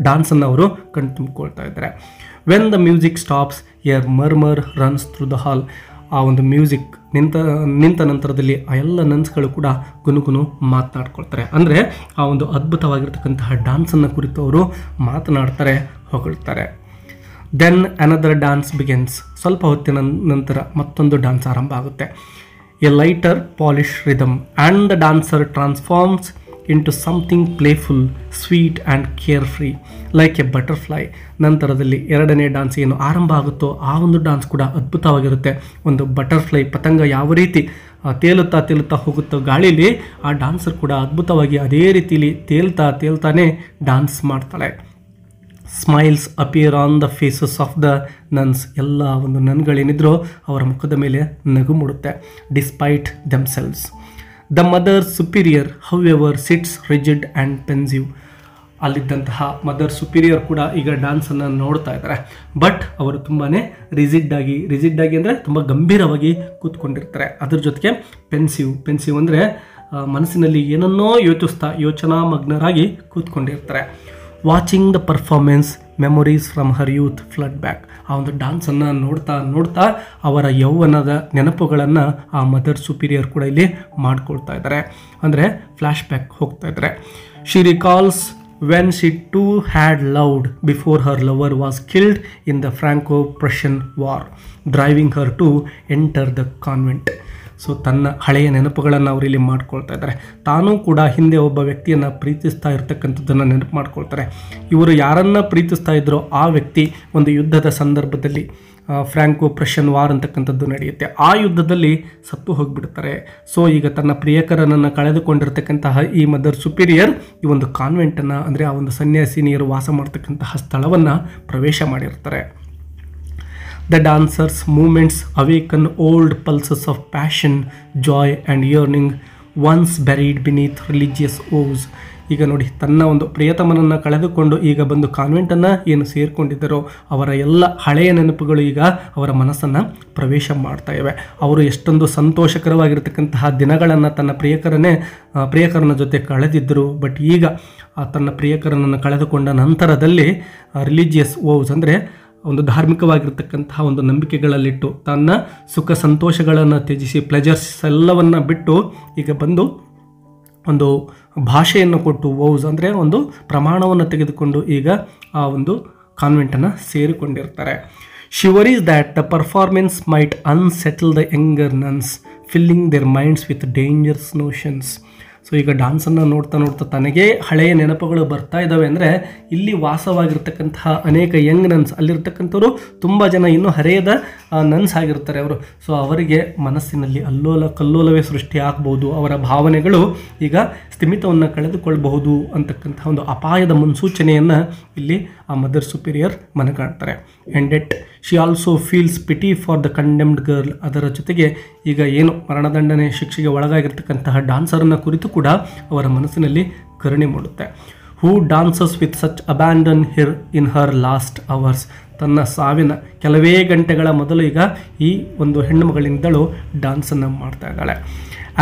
ಡ್ಯಾನ್ಸನ್ನು ಅವರು ಕಣ್ತುಂಬಿಕೊಳ್ತಾ ಇದ್ದಾರೆ. When the music stops A murmur runs through the hall. ಆ ಒಂದು ಮ್ಯೂಸಿಕ್ ನಿಂತ ನಂತರದಲ್ಲಿ ಆ ಎಲ್ಲ ನನ್ಸ್ಗಳು ಕೂಡ ಗುನುಗುನು ಮಾತನಾಡ್ಕೊಳ್ತಾರೆ. ಅಂದರೆ ಆ ಒಂದು ಅದ್ಭುತವಾಗಿರ್ತಕ್ಕಂತಹ ಡ್ಯಾನ್ಸನ್ನು ಕುರಿತು ಅವರು ಮಾತನಾಡ್ತಾರೆ, ಹೊಗಳ್ತಾರೆ. Then another dance begins. ಸ್ವಲ್ಪ ಹೊತ್ತಿನ ನಂತರ ಮತ್ತೊಂದು ಡ್ಯಾನ್ಸ್ ಆರಂಭ ಆಗುತ್ತೆ. A lighter Polish rhythm and the dancer transforms into something playful, sweet and carefree like a butterfly. ನಂತರದಲ್ಲಿ ಎರಡನೇ ಡ್ಯಾನ್ಸ್ ಏನು ಆರಂಭ ಆಗುತ್ತೋ ಆ ಒಂದು ಡ್ಯಾನ್ಸ್ ಕೂಡ ಅದ್ಭುತವಾಗಿರುತ್ತೆ. ಒಂದು ಬಟರ್ಫ್ಲೈ, ಪತಂಗ ಯಾವ ರೀತಿ ತೇಲುತ್ತಾ ಹೋಗುತ್ತೋ ಗಾಳೀಲಿ, ಆ ಡ್ಯಾನ್ಸರ್ ಕೂಡ ಅದ್ಭುತವಾಗಿ ಅದೇ ರೀತಿಯಲ್ಲಿ ತೇಲ್ತಾನೆ ಡ್ಯಾನ್ಸ್ ಮಾಡ್ತಾಳೆ. Smiles appear on the faces of the nuns. ಎಲ್ಲ ಒಂದು ನನ್ಗಳೇನಿದ್ರೋ ಅವರ ಮುಖದ ಮೇಲೆ ನಗು ಮೂಡುತ್ತೆ. Despite themselves. The mother superior however sits rigid and pensive. ಅಲ್ಲಿದ್ದಂತಹ ಮದರ್ ಸುಪೀರಿಯರ್ ಕೂಡ ಈಗ ಡ್ಯಾನ್ಸನ್ನು ನೋಡ್ತಾ ಇದ್ದಾರೆ. ಬಟ್ ಅವರು ತುಂಬಾ ರಿಜಿಡ್ ಆಗಿ ಅಂದರೆ ತುಂಬ ಗಂಭೀರವಾಗಿ ಕೂತ್ಕೊಂಡಿರ್ತಾರೆ. ಅದ್ರ ಜೊತೆಗೆ ಪೆನ್ಸಿವ್ ಅಂದರೆ ಮನಸ್ಸಿನಲ್ಲಿ ಏನನ್ನೋ ಯೋಚನಾಮಗ್ನರಾಗಿ ಕೂತ್ಕೊಂಡಿರ್ತಾರೆ. Watching the performance memories from her youth flood back. ಆ ಒಂದು ಡ್ಯಾನ್ಸನ್ನು ನೋಡ್ತಾ ಅವರ ಯೌವನದ ನೆನಪುಗಳನ್ನು ಆ ಮದರ್ ಸುಪೀರಿಯರ್ ಕೂಡ ಇಲ್ಲಿ ಮಾಡ್ಕೊಳ್ತಾ ಇದ್ದಾರೆ. ಅಂದರೆ ಫ್ಲ್ಯಾಶ್ ಬ್ಯಾಕ್ ಹೋಗ್ತಾ ಇದ್ದಾರೆ. She recalls when she too had loved before her lover was killed in the Franco-Prussian war, driving her to enter the convent. So ತನ್ನ ಹಳೆಯ ನೆನಪುಗಳನ್ನು ಅವರಿಲ್ಲಿ ಮಾಡ್ಕೊಳ್ತಾ ಇದ್ದಾರೆ. ತಾನೂ ಕೂಡ ಹಿಂದೆ ಒಬ್ಬ ವ್ಯಕ್ತಿಯನ್ನು ಪ್ರೀತಿಸ್ತಾ ಇರ್ತಕ್ಕಂಥದ್ದನ್ನು ನೆನಪು ಮಾಡ್ಕೊಳ್ತಾರೆ. ಇವರು ಯಾರನ್ನು ಪ್ರೀತಿಸ್ತಾ ಇದ್ರೋ ಆ ವ್ಯಕ್ತಿ ಒಂದು ಯುದ್ಧದ ಸಂದರ್ಭದಲ್ಲಿ ಫ್ರಾಂಕೋ-ಪ್ರಷನ್ ವಾರ್ ಅಂತಕ್ಕಂಥದ್ದು ನಡೆಯುತ್ತೆ. ಆ ಯುದ್ಧದಲ್ಲಿ ಸತ್ತು ಹೋಗಿಬಿಡ್ತಾರೆ. ಸೊ ಈಗ ತನ್ನ ಪ್ರಿಯಕರನನ್ನು ಕಳೆದುಕೊಂಡಿರ್ತಕ್ಕಂತಹ ಈ ಮದರ್ ಸುಪೀರಿಯರ್ ಈ ಒಂದು ಕಾನ್ವೆಂಟನ್ನು, ಅಂದರೆ ಆ ಒಂದು ಸನ್ಯಾಸಿನಿಯರು ವಾಸ ಮಾಡ್ತಕ್ಕಂತಹ ಸ್ಥಳವನ್ನು ಪ್ರವೇಶ ಮಾಡಿರ್ತಾರೆ. The dancers' movements awaken old pulses of passion, joy and yearning once buried beneath religious vows. ಈಗ ನೋಡಿ, ತನ್ನ ಒಂದು ಪ್ರಿಯತಮನನ್ನು ಕಳೆದುಕೊಂಡು ಈಗ ಬಂದು ಕಾನ್ವೆಂಟನ್ನು ಏನು ಸೇರಿಕೊಂಡಿದ್ದರೋ ಅವರ ಎಲ್ಲ ಹಳೆಯ ನೆನಪುಗಳು ಈಗ ಅವರ ಮನಸ್ಸನ್ನು ಪ್ರವೇಶ ಮಾಡ್ತಾ ಇವೆ. ಅವರು ಎಷ್ಟೊಂದು ಸಂತೋಷಕರವಾಗಿರ್ತಕ್ಕಂತಹ ದಿನಗಳನ್ನು ತನ್ನ ಪ್ರಿಯಕರನ ಜೊತೆ ಕಳೆದಿದ್ದರು. ಬಟ್ ಈಗ ತನ್ನ ಪ್ರಿಯಕರನನ್ನು ಕಳೆದುಕೊಂಡ ನಂತರದಲ್ಲಿ ರಿಲಿಜಿಯಸ್ ವೋವ್ಸ್ ಅಂದರೆ ಒಂದು ಧಾರ್ಮಿಕವಾಗಿರ್ತಕ್ಕಂತಹ ಒಂದು ನಂಬಿಕೆಗಳಲ್ಲಿಟ್ಟು ತನ್ನ ಸುಖ ಸಂತೋಷಗಳನ್ನು ತ್ಯಜಿಸಿ ಪ್ಲೆಜರ್ಸ್ ಎಲ್ಲವನ್ನು ಬಿಟ್ಟು ಈಗ ಬಂದು ಒಂದು ಭಾಷೆಯನ್ನು ಕೊಟ್ಟು ವೋವ್ಸ್ ಅಂದರೆ ಒಂದು ಪ್ರಮಾಣವನ್ನು ತೆಗೆದುಕೊಂಡು ಈಗ ಆ ಒಂದು ಕಾನ್ವೆಂಟನ್ನು ಸೇರಿಕೊಂಡಿರ್ತಾರೆ. She worries that the performance might unsettle the younger nuns, filling their minds with dangerous notions. So so ಈಗ ಡಾನ್ಸನ್ನು ನೋಡ್ತಾ ನೋಡ್ತಾ ತನಗೇ ಹಳೆಯ ನೆನಪುಗಳು ಬರ್ತಾ ಇದ್ದಾವೆ ಅಂದರೆ ಇಲ್ಲಿ ವಾಸವಾಗಿರ್ತಕ್ಕಂತಹ ಅನೇಕ ಯಂಗ್ ನನ್ಸ್, ಅಲ್ಲಿರ್ತಕ್ಕಂಥವ್ರು ತುಂಬ ಜನ ಇನ್ನೂ ಹರೆಯದ ನನ್ಸ್ ಆಗಿರ್ತಾರೆ ಅವರು. ಸೊ ಅವರಿಗೆ ಮನಸ್ಸಿನಲ್ಲಿ ಅಲ್ಲೋಲ ಕಲ್ಲೋಲವೇ ಸೃಷ್ಟಿ ಆಗ್ಬೋದು, ಅವರ ಭಾವನೆಗಳು ಈಗ ಸ್ಥಿಮಿತವನ್ನು ಕಳೆದುಕೊಳ್ಬಹುದು ಅಂತಕ್ಕಂಥ ಒಂದು ಅಪಾಯದ ಮುನ್ಸೂಚನೆಯನ್ನು ಇಲ್ಲಿ ಆ ಮದರ್ ಸುಪೀರಿಯರ್ ಮನಗಾಣ್ತಾರೆ. And at she also feels pity for the condemned girl. ಅದರ ಜೊತೆಗೆ ಈಗ ಏನು ಮರಣದಂಡನೆ ಶಿಕ್ಷೆಗೆ ಒಳಗಾಗಿರ್ತಕ್ಕಂತಹ ಡಾನ್ಸರನ್ನು ಕುರಿತು ಕೂಡ ಅವರ ಮನಸ್ಸಿನಲ್ಲಿ ಕರುಣೆ ಮೂಡುತ್ತೆ. Who dances with such abandon here in her last hours. ತನ್ನ ಸಾವಿನ ಕೆಲವೇ ಗಂಟೆಗಳ ಮೊದಲು ಈಗ ಈ ಒಂದು ಹೆಣ್ಣು ಮಗಳಿಂದಳು ಡಾನ್ಸನ್ನು ಮಾಡ್ತಾ ಇದ್ದಾಳೆ.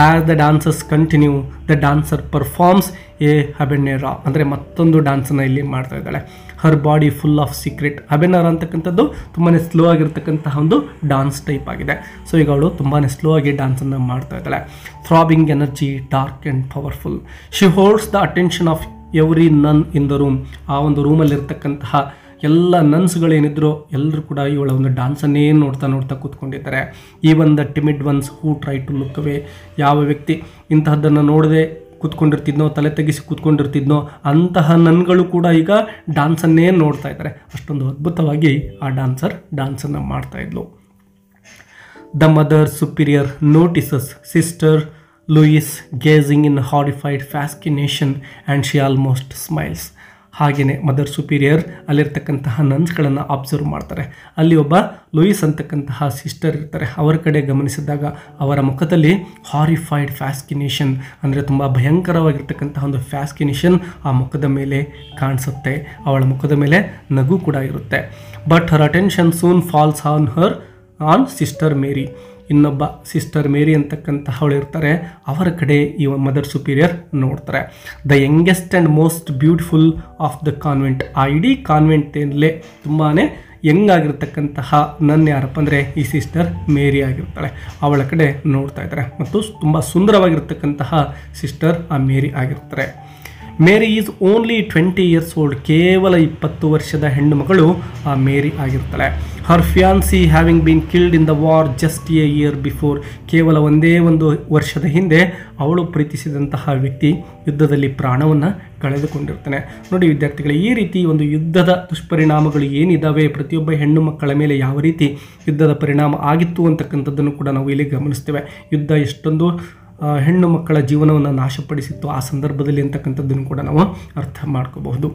As the dances continue the dancer performs a habanera. ಅಂದರೆ ಮತ್ತೊಂದು ಡಾನ್ಸನ್ನು ಇಲ್ಲಿ ಮಾಡ್ತಾ ಇದ್ದಾಳೆ. Her body full of secret. Habanera ಅಂತಕ್ಕಂಥದ್ದು ತುಂಬಾ ಸ್ಲೋ ಆಗಿರ್ತಕ್ಕಂತಹ ಒಂದು ಡಾನ್ಸ್ ಟೈಪ್ ಆಗಿದೆ. ಸೊ ಈಗ ಅವಳು ತುಂಬಾ ಸ್ಲೋ ಆಗಿ ಡಾನ್ಸನ್ನು ಮಾಡ್ತಾ ಇದ್ದಾಳೆ. Throbbing energy, dark and powerful. She holds the attention of every ನನ್ ಇನ್ ದ ರೂಮ್. ಆ ಒಂದು ರೂಮಲ್ಲಿರ್ತಕ್ಕಂತಹ ಎಲ್ಲ ನನ್ಸ್ಗಳೇನಿದ್ರು ಎಲ್ಲರೂ ಕೂಡ ಇವಳ ಒಂದು ಡಾನ್ಸನ್ನೇ ನೋಡ್ತಾ ನೋಡ್ತಾ ಕೂತ್ಕೊಂಡಿದ್ದಾರೆ. Even the timid ones who try to look away. ಯಾವ ವ್ಯಕ್ತಿ ಇಂತಹದ್ದನ್ನು ನೋಡದೆ ಕೂತ್ಕೊಂಡಿರ್ತಿದ್ನೋ, ತಲೆ ತೆಗಿಸಿ ಕೂತ್ಕೊಂಡಿರ್ತಿದ್ನೋ ಅಂತಹ ನನ್ಗಳು ಕೂಡ ಈಗ ಡಾನ್ಸನ್ನೇ ನೋಡ್ತಾ ಇದ್ದಾರೆ. ಅಷ್ಟೊಂದು ಅದ್ಭುತವಾಗಿ ಆ ಡಾನ್ಸನ್ನು ಮಾಡ್ತಾ ಇದ್ಲು. The mother superior notices Sister Louise gazing in horrified fascination and she almost smiles. ಹಾಗೆಯೇ ಮದರ್ ಸುಪೀರಿಯರ್ ಅಲ್ಲಿರ್ತಕ್ಕಂತಹ ನನ್ಸ್ಗಳನ್ನು ಅಬ್ಸರ್ವ್ ಮಾಡ್ತಾರೆ. ಅಲ್ಲಿ ಒಬ್ಬ ಲೂಯಿಸ್ ಅಂತಕ್ಕಂತಹ ಸಿಸ್ಟರ್ ಇರ್ತಾರೆ. ಅವರ ಕಡೆ ಗಮನಿಸಿದಾಗ ಅವರ ಮುಖದಲ್ಲಿ ಹಾರಿಫೈಡ್ ಫ್ಯಾಸ್ಕಿನೇಷನ್ ಅಂದರೆ ತುಂಬ ಭಯಂಕರವಾಗಿರ್ತಕ್ಕಂತಹ ಒಂದು ಫ್ಯಾಸ್ಕಿನೇಷನ್ ಆ ಮುಖದ ಮೇಲೆ ಕಾಣಿಸುತ್ತೆ. ಅವಳ ಮುಖದ ಮೇಲೆ ನಗು ಕೂಡ ಇರುತ್ತೆ. But her attention soon falls on Sister Mary. ಇನ್ನೊಬ್ಬ ಸಿಸ್ಟರ್ ಮೇರಿ ಅಂತಕ್ಕಂತಹವಳು ಇರ್ತಾರೆ. ಅವರ ಕಡೆ ಈ ಮದರ್ ಸುಪೀರಿಯರ್ ನೋಡ್ತಾರೆ. The youngest and most beautiful of the convent. ಆ ಇಡೀ ಕಾನ್ವೆಂಟಲ್ಲೇ ತುಂಬಾ ಯಂಗ್ ಆಗಿರ್ತಕ್ಕಂತಹ ನನ್ನ ಯಾರಪ್ಪ ಅಂದರೆ ಈ ಸಿಸ್ಟರ್ ಮೇರಿ ಆಗಿರ್ತಾಳೆ. ಅವಳ ಕಡೆ ನೋಡ್ತಾ ಇದ್ದಾರೆ ಮತ್ತು ತುಂಬ ಸುಂದರವಾಗಿರ್ತಕ್ಕಂತಹ ಸಿಸ್ಟರ್ ಆ ಮೇರಿ ಆಗಿರ್ತಾರೆ. Mary is only 20 years old. ಕೇವಲ 20 ವರ್ಷದ ಹೆಣ್ಣು ಮಗಳು ಆ ಮೇರಿ ಆಗಿರ್ತಾಳೆ. Her fiance having been killed in the war just a year before. ಕೇವಲ ಒಂದೇ ಒಂದು ವರ್ಷದ ಹಿಂದೆ ಅವಳು ಪ್ರೀತಿಸಿದಂತಹ ವ್ಯಕ್ತಿ ಯುದ್ಧದಲ್ಲಿ ಪ್ರಾಣವನ್ನು ಕಳೆದುಕೊಂಡಿರ್ತಾನೆ. ನೋಡಿ ವಿದ್ಯಾರ್ಥಿಗಳು, ಈ ರೀತಿ ಒಂದು ಯುದ್ಧದ ದುಷ್ಪರಿಣಾಮಗಳು ಏನಿದ್ದಾವೆ, ಪ್ರತಿಯೊಬ್ಬ ಹೆಣ್ಣು ಮಕ್ಕಳ ಮೇಲೆ ಯಾವ ರೀತಿ ಯುದ್ಧದ ಪರಿಣಾಮ ಆಗಿತ್ತು ಅಂತಕ್ಕಂಥದ್ದನ್ನು ಕೂಡ ನಾವು ಇಲ್ಲಿ ಗಮನಿಸ್ತೇವೆ. ಯುದ್ಧ ಎಷ್ಟೊಂದು ಹೆಣ್ಣು ಮಕ್ಕಳ ಜೀವನವನ್ನು ನಾಶಪಡಿಸಿತ್ತು ಆ ಸಂದರ್ಭದಲ್ಲಿ ಅಂತಕ್ಕಂಥದ್ದನ್ನು ಕೂಡ ನಾವು ಅರ್ಥ ಮಾಡ್ಕೋಬಹುದು.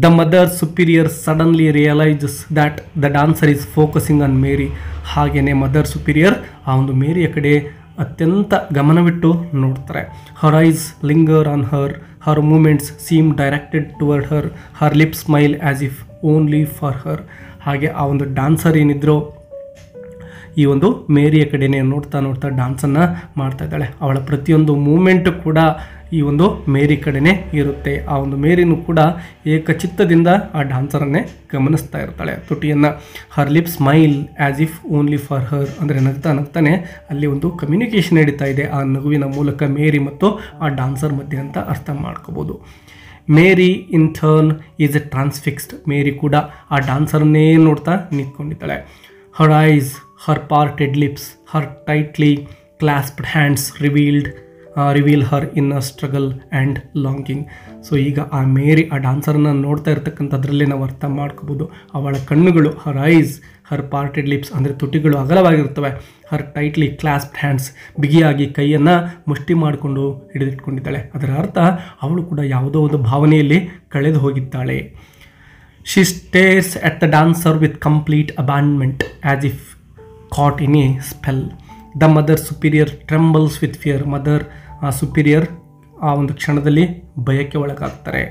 The mother superior suddenly realises that the dancer is focusing on Mary. ಹಾಗೆಯೇ ಮದರ್ ಸುಪೀರಿಯರ್ ಆ ಒಂದು ಮೇರಿಯ ಕಡೆ ಅತ್ಯಂತ ಗಮನವಿಟ್ಟು ನೋಡ್ತಾರೆ. Her eyes linger on her movements seem directed toward her lip smile as if only for her. ಹಾಗೆ ಆ ಒಂದು ಡಾನ್ಸರ್ ಏನಿದ್ರು ಈ ಒಂದು ಮೇರಿಯ ಕಡೆನೇ ನೋಡ್ತಾ ನೋಡ್ತಾ ಡಾನ್ಸನ್ನು ಮಾಡ್ತಾ ಇದ್ದಾಳೆ. ಅವಳ ಪ್ರತಿಯೊಂದು ಮೂಮೆಂಟು ಕೂಡ ಈ ಒಂದು ಮೇರಿ ಕಡೆನೇ ಇರುತ್ತೆ. ಆ ಒಂದು ಮೇರಿನೂ ಕೂಡ ಏಕಚಿತ್ತದಿಂದ ಆ ಡಾನ್ಸರನ್ನೇ ಗಮನಿಸ್ತಾ ಇರ್ತಾಳೆ. ತುಟಿಯನ್ನು her lip smile as if only for her. ಅಂದರೆ ನಗ್ತಾ ನಗ್ತಾನೆ ಅಲ್ಲಿ ಒಂದು ಕಮ್ಯುನಿಕೇಷನ್ ನಡೀತಾ ಇದೆ ಆ ನಗುವಿನ ಮೂಲಕ ಮೇರಿ ಮತ್ತು ಆ ಡಾನ್ಸರ್ ಮಧ್ಯೆ ಅಂತ ಅರ್ಥ ಮಾಡ್ಕೋಬೋದು. ಮೇರಿ ಇನ್ ಟರ್ನ್ ಈಸ್ ಎ ಟ್ರಾನ್ಸ್ಫಿಕ್ಸ್ಡ್. ಮೇರಿ ಕೂಡ ಆ ಡಾನ್ಸರನ್ನೇ ನೋಡ್ತಾ ನಿಂತ್ಕೊಂಡಿದ್ದಾಳೆ. ಹರ್ ice, her parted lips, her tightly clasped hands reveal her inner struggle and longing. So ಈಗ ಆ ಮೇರಿ ಆ ಡಾನ್ಸರನ್ನು ನೋಡ್ತಾ ಇರ್ತಕ್ಕಂಥದ್ರಲ್ಲೇ ನಾವು ಅರ್ಥ ಮಾಡ್ಕೋಬೋದು. ಅವಳ ಕಣ್ಣುಗಳು, ಹರ್ ಐಸ್, ಹರ್ ಪಾರ್ಟೆಡ್ ಲಿಪ್ಸ್ ಅಂದರೆ ತುಟಿಗಳು ಅಗಲವಾಗಿರ್ತವೆ. ಹರ್ ಟೈಟ್ಲಿ ಕ್ಲಾಸ್ಪ್ಡ್ ಹ್ಯಾಂಡ್ಸ್, ಬಿಗಿಯಾಗಿ ಕೈಯನ್ನು ಮುಷ್ಟಿ ಮಾಡಿಕೊಂಡು ಹಿಡಿದಿಟ್ಕೊಂಡಿದ್ದಾಳೆ. ಅದರ ಅರ್ಥ ಅವಳು ಕೂಡ ಯಾವುದೋ ಒಂದು ಭಾವನೆಯಲ್ಲಿ ಕಳೆದು ಹೋಗಿದ್ದಾಳೆ. She stares at the dancer with complete abandonment as if caught in a spell. The mother superior trembles with fear. Mother superior ಆ ಒಂದು ಕ್ಷಣದಲ್ಲಿ ಭಯಕ್ಕೆ ಒಳಗಾಗ್ತಾರೆ.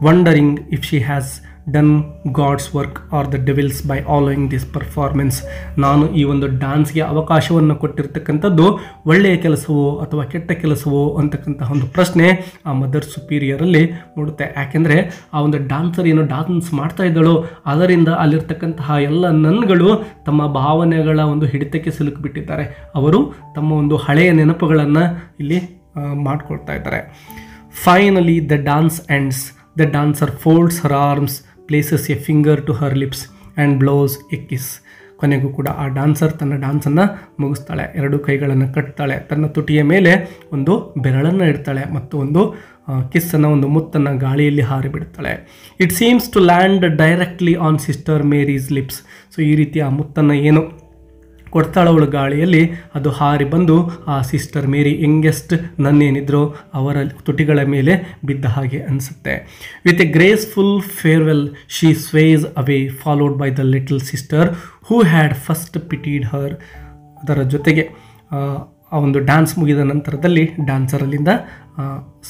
Wondering if she has done God's work or the devil's by allowing this performance. ನಾನು ಈ ಒಂದು ಡಾನ್ಸ್ಗೆ ಅವಕಾಶವನ್ನು ಕೊಟ್ಟಿರ್ತಕ್ಕಂಥದ್ದು ಒಳ್ಳೆಯ ಕೆಲಸವೋ ಅಥವಾ ಕೆಟ್ಟ ಕೆಲಸವೋ ಅಂತಕ್ಕಂತಹ ಒಂದು ಪ್ರಶ್ನೆ ಆ ಮದರ್ ಸುಪೀರಿಯರಲ್ಲಿ ಮೂಡುತ್ತೆ. ಯಾಕೆಂದರೆ ಆ ಒಂದು ಡಾನ್ಸರ್ ಏನು ಡಾನ್ಸ್ ಮಾಡ್ತಾ ಇದ್ದಳೋ ಅದರಿಂದ ಅಲ್ಲಿರ್ತಕ್ಕಂತಹ ಎಲ್ಲ ನನ್ಗಳು ತಮ್ಮ ಭಾವನೆಗಳ ಒಂದು ಹಿಡಿತಕ್ಕೆ ಸಿಲುಕಿಬಿಟ್ಟಿದ್ದಾರೆ. ಅವರು ತಮ್ಮ ಒಂದು ಹಳೆಯ ನೆನಪುಗಳನ್ನು ಇಲ್ಲಿ ಮಾಡ್ಕೊಳ್ತಾ ಇದ್ದಾರೆ. Finally the dance ends. The dancer folds Har arms, places a finger to her lips and blows a kiss. ಕೊನೆಗೂ ಕೂಡ ಆ ಡಾನ್ಸರ್ ತನ್ನ ಡಾನ್ಸನ್ನು ಮುಗಿಸ್ತಾಳೆ. 2 ಕೈಗಳನ್ನು ಕಟ್ತಾಳೆ, ತನ್ನ ತುಟಿಯ ಮೇಲೆ ಒಂದು ಬೆರಳನ್ನು ಇಡ್ತಾಳೆ ಮತ್ತು ಒಂದು ಕಿಸ್ಸನ್ನು, ಒಂದು ಮುತ್ತನ್ನು ಗಾಳಿಯಲ್ಲಿ ಹಾರಿಬಿಡ್ತಾಳೆ. It seems to land directly on Sister Mary's lips. So ಈ ರೀತಿ ಆ ಮುತ್ತನ್ನು ಏನು ಕೊಡ್ತಾಳವಳು ಗಾಳಿಯಲ್ಲಿ, ಅದು ಹಾರಿ ಬಂದು ಆ ಸಿಸ್ಟರ್ ಮೇರಿ ಯಂಗೆಸ್ಟ್ ನನ್ನೇನಿದ್ರು ಅವರ ತುಟಿಗಳ ಮೇಲೆ ಬಿದ್ದ ಹಾಗೆ ಅನಿಸುತ್ತೆ. With a graceful farewell she sways away followed by the little sister who had first pitied her. ಅದರ ಜೊತೆಗೆ ಆ ಒಂದು ಡ್ಯಾನ್ಸ್ ಮುಗಿದ ನಂತರದಲ್ಲಿ ಡ್ಯಾನ್ಸರ್ ಅಲ್ಲಿಂದ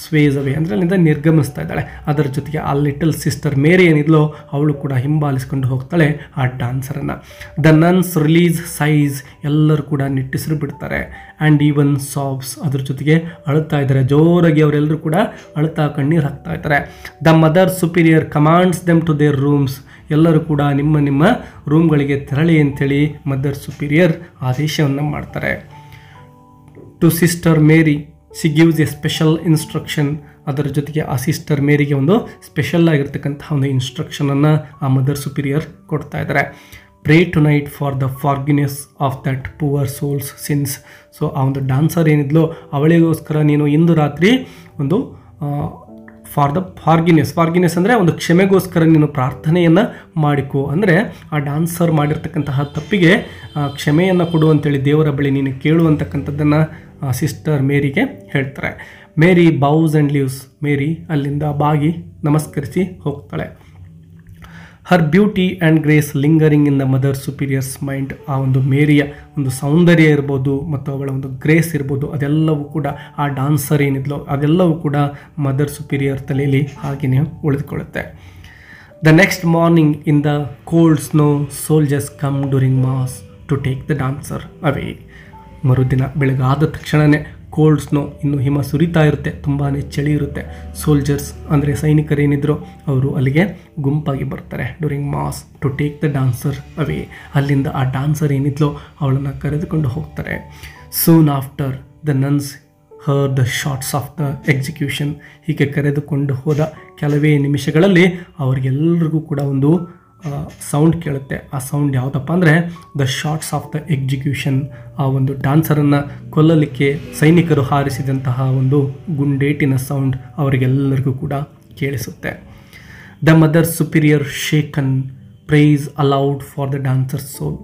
ಸ್ವೇಸ್ ಅವೇ ಅಂದರೆ ಅಲ್ಲಿಂದ ನಿರ್ಗಮಿಸ್ತಾ ಇದ್ದಾಳೆ. ಅದರ ಜೊತೆಗೆ ಆ ಲಿಟಲ್ ಸಿಸ್ಟರ್ ಮೇರಿ ಏನಿದ್ಲೋ ಅವಳು ಕೂಡ ಹಿಂಬಾಲಿಸ್ಕೊಂಡು ಹೋಗ್ತಾಳೆ ಆ ಡ್ಯಾನ್ಸರನ್ನು. ದ ನನ್ಸ್ ರಿಲೀಸ್ ಸೈಜ್, ಎಲ್ಲರೂ ಕೂಡ ನಿಟ್ಟಿಸಿರು ಬಿಡ್ತಾರೆ. ಆ್ಯಂಡ್ ಈವನ್ ಸಾಬ್ಸ್, ಅದ್ರ ಜೊತೆಗೆ ಅಳುತ್ತಾ ಇದ್ದಾರೆ, ಜೋರಾಗಿ ಅವರೆಲ್ಲರೂ ಕೂಡ ಅಳುತ್ತಾ ಕಣ್ಣೀರು ಹಾಕ್ತಾ ಇದ್ದಾರೆ. The mother superior commands them to their rooms, ಎಲ್ಲರೂ ಕೂಡ ನಿಮ್ಮ ನಿಮ್ಮ ರೂಮ್ಗಳಿಗೆ ತೆರಳಿ ಅಂತೇಳಿ ಮದರ್ ಸುಪೀರಿಯರ್ ಆದೇಶವನ್ನು ಮಾಡ್ತಾರೆ. To sister Mary she gives a special instruction. ಅದರ ಜೊತೆಗೆ ಆ ಸಿಸ್ಟರ್ ಮೇರಿಗೆ ಒಂದು ಸ್ಪೆಷಲ್ ಆಗಿರ್ತಕ್ಕಂತಹ ಒಂದು ಇನ್ಸ್ಟ್ರಕ್ಷನನ್ನು ಆ ಮದರ್ ಸುಪೀರಿಯರ್ ಕೊಡ್ತಾ ಇದ್ದಾರೆ. Pray tonight for the forgiveness of that poor soul's sins. So ಆ ಒಂದು ಡಾನ್ಸರ್ ಏನಿದ್ಲೋ ಅವಳಿಗೋಸ್ಕರ ನೀನು ಇಂದು ರಾತ್ರಿ ಒಂದು ಫಾರ್ ದ ಫಾರ್ಗಿನೆಸ್ ಅಂದರೆ ಒಂದು ಕ್ಷಮೆಗೋಸ್ಕರ ನೀನು ಪ್ರಾರ್ಥನೆಯನ್ನು ಮಾಡಿಕೊ. ಅಂದರೆ ಆ ಡಾನ್ಸರ್ ಮಾಡಿರ್ತಕ್ಕಂತಹ ತಪ್ಪಿಗೆ ಕ್ಷಮೆಯನ್ನು ಕೊಡು ಅಂತೇಳಿ ದೇವರ ಬಳಿ ನೀನು ಕೇಳುವಂತಕ್ಕಂಥದ್ದನ್ನು ಸಿಸ್ಟರ್ ಮೇರಿಗೆ ಹೇಳ್ತಾರೆ. ಮೇರಿ ಬೌಸ್ ಆ್ಯಂಡ್ ಲೀವ್ಸ್, ಮೇರಿ ಅಲ್ಲಿಂದ ಬಾಗಿ ನಮಸ್ಕರಿಸಿ ಹೋಗ್ತಾಳೆ. Her beauty and grace lingering in the mother superior's mind. ಆ ಒಂದು ಮೇರಿಯ ಒಂದು ಸೌಂದರ್ಯ ಇರ್ಬೋದು ಮತ್ತು ಅವಳ ಒಂದು ಗ್ರೇಸ್ ಇರ್ಬೋದು, ಅದೆಲ್ಲವೂ ಕೂಡ ಆ ಡಾನ್ಸರ್ ಏನಿದ್ಲೋ ಅದೆಲ್ಲವೂ ಕೂಡ ಮದರ್ ಸುಪೀರಿಯರ್ ತಲೆಯಲ್ಲಿ ಹಾಗೆಯೇ ಉಳಿದುಕೊಳ್ಳುತ್ತೆ. The next morning in the cold snow soldiers come during mass to take the dancer away. ಮರುದಿನ ಬೆಳಗಾದ ತಕ್ಷಣವೇ ಕೋಲ್ಡ್ ಸ್ನೋ, ಇನ್ನು ಹಿಮ ಸುರಿತಾ ಇರುತ್ತೆ, ತುಂಬಾ ಚಳಿ ಇರುತ್ತೆ. ಸೋಲ್ಜರ್ಸ್ ಅಂದರೆ ಸೈನಿಕರೇನಿದ್ರು ಅವರು ಅಲ್ಲಿಗೆ ಗುಂಪಾಗಿ ಬರ್ತಾರೆ. During mass to take the dancer away, ಅಲ್ಲಿಂದ ಆ ಡಾನ್ಸರ್ ಏನಿದ್ಲೋ ಅವಳನ್ನು ಕರೆದುಕೊಂಡು ಹೋಗ್ತಾರೆ. Soon after the nuns hear the shots of the execution. ಹೀಗೆ ಕರೆದುಕೊಂಡು ಹೋದ ಕೆಲವೇ ನಿಮಿಷಗಳಲ್ಲಿ ಅವರಿಗೆಲ್ಲರಿಗೂ ಕೂಡ ಒಂದು ಸೌಂಡ್ ಕೇಳುತ್ತೆ. ಆ ಸೌಂಡ್ ಯಾವುದಪ್ಪ ಅಂದರೆ the shots of the execution. ಆ ಒಂದು ಡಾನ್ಸರನ್ನು ಕೊಲ್ಲಲಿಕ್ಕೆ ಸೈನಿಕರು ಹಾರಿಸಿದಂತಹ ಒಂದು ಗುಂಡೇಟಿನ ಸೌಂಡ್ ಅವರಿಗೆಲ್ಲರಿಗೂ ಕೂಡ ಕೇಳಿಸುತ್ತೆ. The mother superior shaken prays aloud for the dancer soul,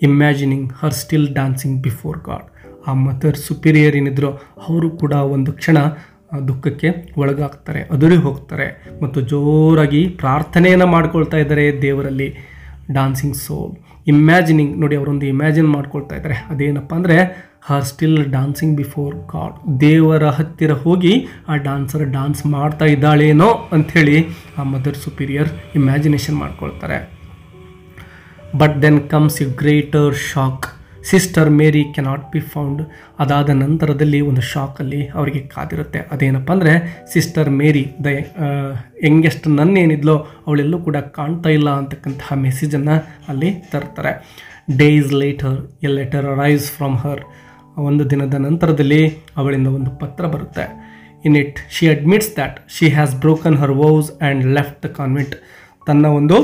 imagining her still dancing before God. ಆ ಮದರ್ ಸುಪೀರಿಯರ್ ಏನಿದ್ರು ಅವರು ಕೂಡ ಒಂದು ಕ್ಷಣ ದುಃಖಕ್ಕೆ ಒಳಗಾಗ್ತಾರೆ, ಅದುರಿ ಹೋಗ್ತಾರೆ ಮತ್ತು ಜೋರಾಗಿ ಪ್ರಾರ್ಥನೆಯನ್ನು ಮಾಡ್ಕೊಳ್ತಾ ಇದ್ದಾರೆ ದೇವರಲ್ಲಿ. ಡಾನ್ಸಿಂಗ್ ಸೋಲ್, ಇಮ್ಯಾಜಿನಿಂಗ್, ನೋಡಿ ಅವರೊಂದು ಇಮ್ಯಾಜಿನ್ ಮಾಡ್ಕೊಳ್ತಾ ಇದ್ದಾರೆ. ಅದೇನಪ್ಪ ಅಂದರೆ ಹರ್ ಸ್ಟಿಲ್ ಡಾನ್ಸಿಂಗ್ ಬಿಫೋರ್ ಗಾಡ್, ದೇವರ ಹತ್ತಿರ ಹೋಗಿ ಆ ಡಾನ್ಸರ್ ಡಾನ್ಸ್ ಮಾಡ್ತಾ ಇದ್ದಾಳೇನೋ ಅಂಥೇಳಿ ಆ ಮದರ್ ಸುಪೀರಿಯರ್ ಇಮ್ಯಾಜಿನೇಷನ್ ಮಾಡ್ಕೊಳ್ತಾರೆ. But then comes a greater shock, Sister Mary cannot be found. ಅದಾದ ನಂತರದಲ್ಲಿ ಒಂದು ಶಾಕಲ್ಲಿ ಅವರಿಗೆ ಕಾದಿರುತ್ತೆ. ಅದೇನಪ್ಪ ಅಂದರೆ ಸಿಸ್ಟರ್ ಮೇರಿ ದ ಯಂಗೆಸ್ಟ್ ನನ್ನೇನಿದ್ಲೋ ಅವಳೆಲ್ಲೂ ಕೂಡ ಕಾಣ್ತಾ ಇಲ್ಲ ಅಂತಕ್ಕಂತಹ ಮೆಸೇಜನ್ನು ಅಲ್ಲಿ ತರ್ತಾರೆ. Days later a letter arrives from her. ಒಂದು ದಿನದ ನಂತರದಲ್ಲಿ ಅವಳಿಂದ ಒಂದು ಪತ್ರ ಬರುತ್ತೆ. In it she admits that she has broken her vows and left the convent. ತನ್ನ ಒಂದು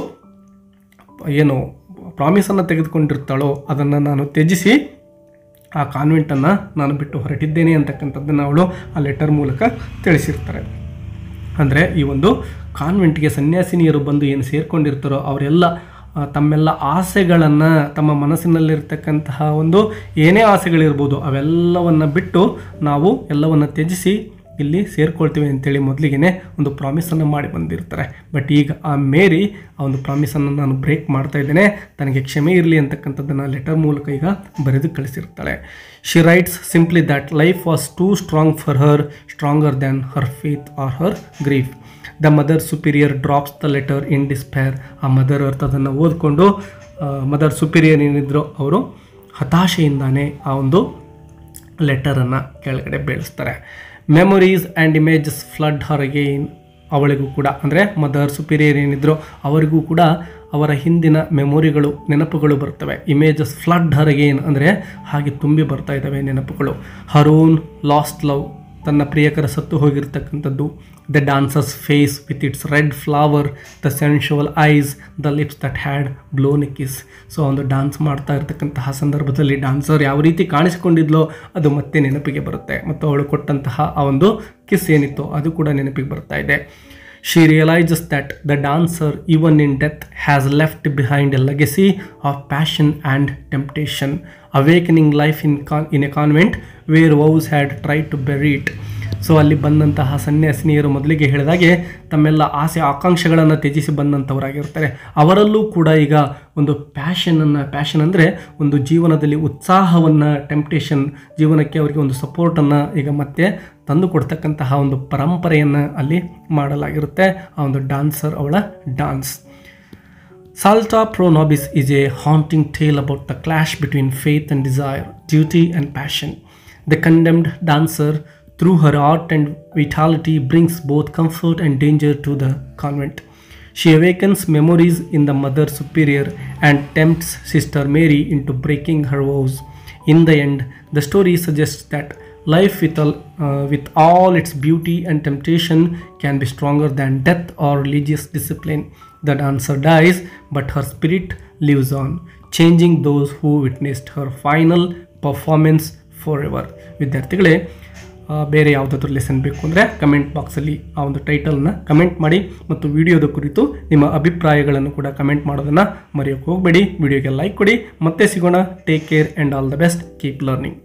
ಏನು ಪ್ರಾಮಿಸನ್ನು ತೆಗೆದುಕೊಂಡಿರ್ತಾಳೋ ಅದನ್ನು ನಾನು ತ್ಯಜಿಸಿ ಆ ಕಾನ್ವೆಂಟನ್ನು ನಾನು ಬಿಟ್ಟು ಹೊರಟಿದ್ದೇನೆ ಅಂತಕ್ಕಂಥದ್ದನ್ನು ಅವಳು ಆ ಲೆಟರ್ ಮೂಲಕ ತಿಳಿಸಿರ್ತಾರೆ. ಅಂದರೆ ಈ ಒಂದು ಕಾನ್ವೆಂಟ್ಗೆ ಸನ್ಯಾಸಿನಿಯರು ಬಂದು ಏನು ಸೇರಿಕೊಂಡಿರ್ತಾರೋ ಅವರೆಲ್ಲ ತಮ್ಮೆಲ್ಲ ಆಸೆಗಳನ್ನು, ತಮ್ಮ ಮನಸ್ಸಿನಲ್ಲಿರ್ತಕ್ಕಂತಹ ಒಂದು ಏನೇ ಆಸೆಗಳಿರ್ಬೋದು ಅವೆಲ್ಲವನ್ನು ಬಿಟ್ಟು ನಾವು ಎಲ್ಲವನ್ನು ತ್ಯಜಿಸಿ ಇಲ್ಲಿ ಸೇರ್ಕೊಳ್ತೀವಿ ಅಂತೇಳಿ ಮೊದಲಿಗೆ ಒಂದು ಪ್ರಾಮಿಸನ್ನು ಮಾಡಿ ಬಂದಿರ್ತಾರೆ. ಬಟ್ ಈಗ ಆ ಮೇರಿ ಆ ಒಂದು ಪ್ರಾಮಿಸನ್ನು ನಾನು ಬ್ರೇಕ್ ಮಾಡ್ತಾ ಇದ್ದೇನೆ, ತನಗೆ ಕ್ಷಮೆ ಇರಲಿ ಅಂತಕ್ಕಂಥದ್ದನ್ನು ಲೆಟರ್ ಮೂಲಕ ಈಗ ಬರೆದು ಕಳಿಸಿರ್ತಾಳೆ. She writes simply that life was too strong for her, stronger than her faith or her grief. The mother superior drops the letter in despair. ಆ ಮದರ್ ಅರ್ಥ ಅದನ್ನು ಓದ್ಕೊಂಡು ಮದರ್ ಸುಪೀರಿಯರ್ ಏನಿದ್ರು ಅವರು ಹತಾಶೆಯಿಂದಾನೇ ಆ ಒಂದು ಲೆಟರನ್ನು ಕೆಳಗಡೆ ಬೀಳಿಸ್ತಾರೆ. Memories and images flood her again. ಅವಳಿಗೂ ಕೂಡ ಅಂದರೆ ಮದರ್ ಸುಪೀರಿಯರ್ ಏನಿದ್ರು ಅವರಿಗೂ ಕೂಡ ಅವರ ಹಿಂದಿನ ಮೆಮೊರಿಗಳು, ನೆನಪುಗಳು ಬರ್ತವೆ. ಇಮೇಜಸ್ ಫ್ಲಡ್ ಹರ್ ಅಗೇನ್ ಅಂದರೆ ಹಾಗೆ ತುಂಬಿ ಬರ್ತಾ ಇದ್ದಾವೆ ನೆನಪುಗಳು. ಹರ್ ಓನ್ ಲಾಸ್ಟ್ ಲವ್, ತನ್ನ ಪ್ರಿಯಕರ ಸತ್ತು ಹೋಗಿರ್ತಕ್ಕಂಥದ್ದು. the dancer's face with its red flower, the sensual eyes, the lips that had blown a kiss. So ಒಂದು ಡಾನ್ಸ್ ಮಾಡ್ತಾ ಇರ್ತಕ್ಕಂತಹ ಸಂದರ್ಭದಲ್ಲಿ ಡಾನ್ಸರ್ ಯಾವ ರೀತಿ ಕಾಣಿಸಿಕೊಂಡಿದ್ಲೋ ಅದು ಮತ್ತೆ ನೆನಪಿಗೆ ಬರುತ್ತೆ, ಮತ್ತು ಅವಳು ಕೊಟ್ಟಂತಹ ಆ ಒಂದು ಕಿಸ್ ಏನಿತ್ತು ಅದು ಕೂಡ ನೆನಪಿಗೆ ಬರ್ತಾ ಇದೆ. She realizes that the dancer, even in death, has left behind a legacy of passion and temptation, awakening life in a convent where vows had tried to bury it. So ಅಲ್ಲಿ ಬಂದಂತಹ ಸನ್ಯಾಸಿನಿಯರು ಮೊದಲಿಗೆ ಹೇಳಿದಾಗೆ ತಮ್ಮೆಲ್ಲ ಆಸೆ ಆಕಾಂಕ್ಷೆಗಳನ್ನು ತ್ಯಜಿಸಿ ಬಂದಂಥವರಾಗಿರ್ತಾರೆ. ಅವರಲ್ಲೂ ಕೂಡ ಈಗ ಒಂದು ಪ್ಯಾಷನ್ ಅಂದರೆ ಒಂದು ಜೀವನದಲ್ಲಿ ಉತ್ಸಾಹವನ್ನು, ಟೆಂಪ್ಟೇಷನ್, ಜೀವನಕ್ಕೆ ಅವರಿಗೆ ಒಂದು ಸಪೋರ್ಟನ್ನು ಈಗ ಮತ್ತೆ ತಂದು ಕೊಡ್ತಕ್ಕಂತಹ ಒಂದು ಪರಂಪರೆಯನ್ನು ಅಲ್ಲಿ ಮಾಡಲಾಗಿರುತ್ತೆ. ಆ ಒಂದು ಡಾನ್ಸರ್ ಅವಳ dance. Salta Pro Nobis is a haunting tale about the clash between faith and desire, duty and passion. The condemned dancer, through her art and vitality, brings both comfort and danger to the convent. She awakens memories in the Mother Superior and tempts Sister Mary into breaking her vows. In the end, the story suggests that life with all its beauty and temptation can be stronger than death or religious discipline. The dancer dies, but her spirit lives on, changing those who witnessed her final performance forever. ವಿದ್ಯಾರ್ಥಿಗಳೇ, ಬೇರೆ ಯಾವುದಾದ್ರೂ lesson ಬೇಕು ಅಂದರೆ comment ಬಾಕ್ಸಲ್ಲಿ ಆ ಒಂದು ಟೈಟಲ್ನ comment ಮಾಡಿ, ಮತ್ತು ವಿಡಿಯೋದ ಕುರಿತು ನಿಮ್ಮ ಅಭಿಪ್ರಾಯಗಳನ್ನು ಕೂಡ ಕಮೆಂಟ್ ಮಾಡೋದನ್ನು ಮರೆಯೋಕ್ಕೆ ಹೋಗಬೇಡಿ. ವಿಡಿಯೋಗೆ ಲೈಕ್ ಕೊಡಿ. ಮತ್ತೆ ಸಿಗೋಣ. Take care and all the best. Keep learning.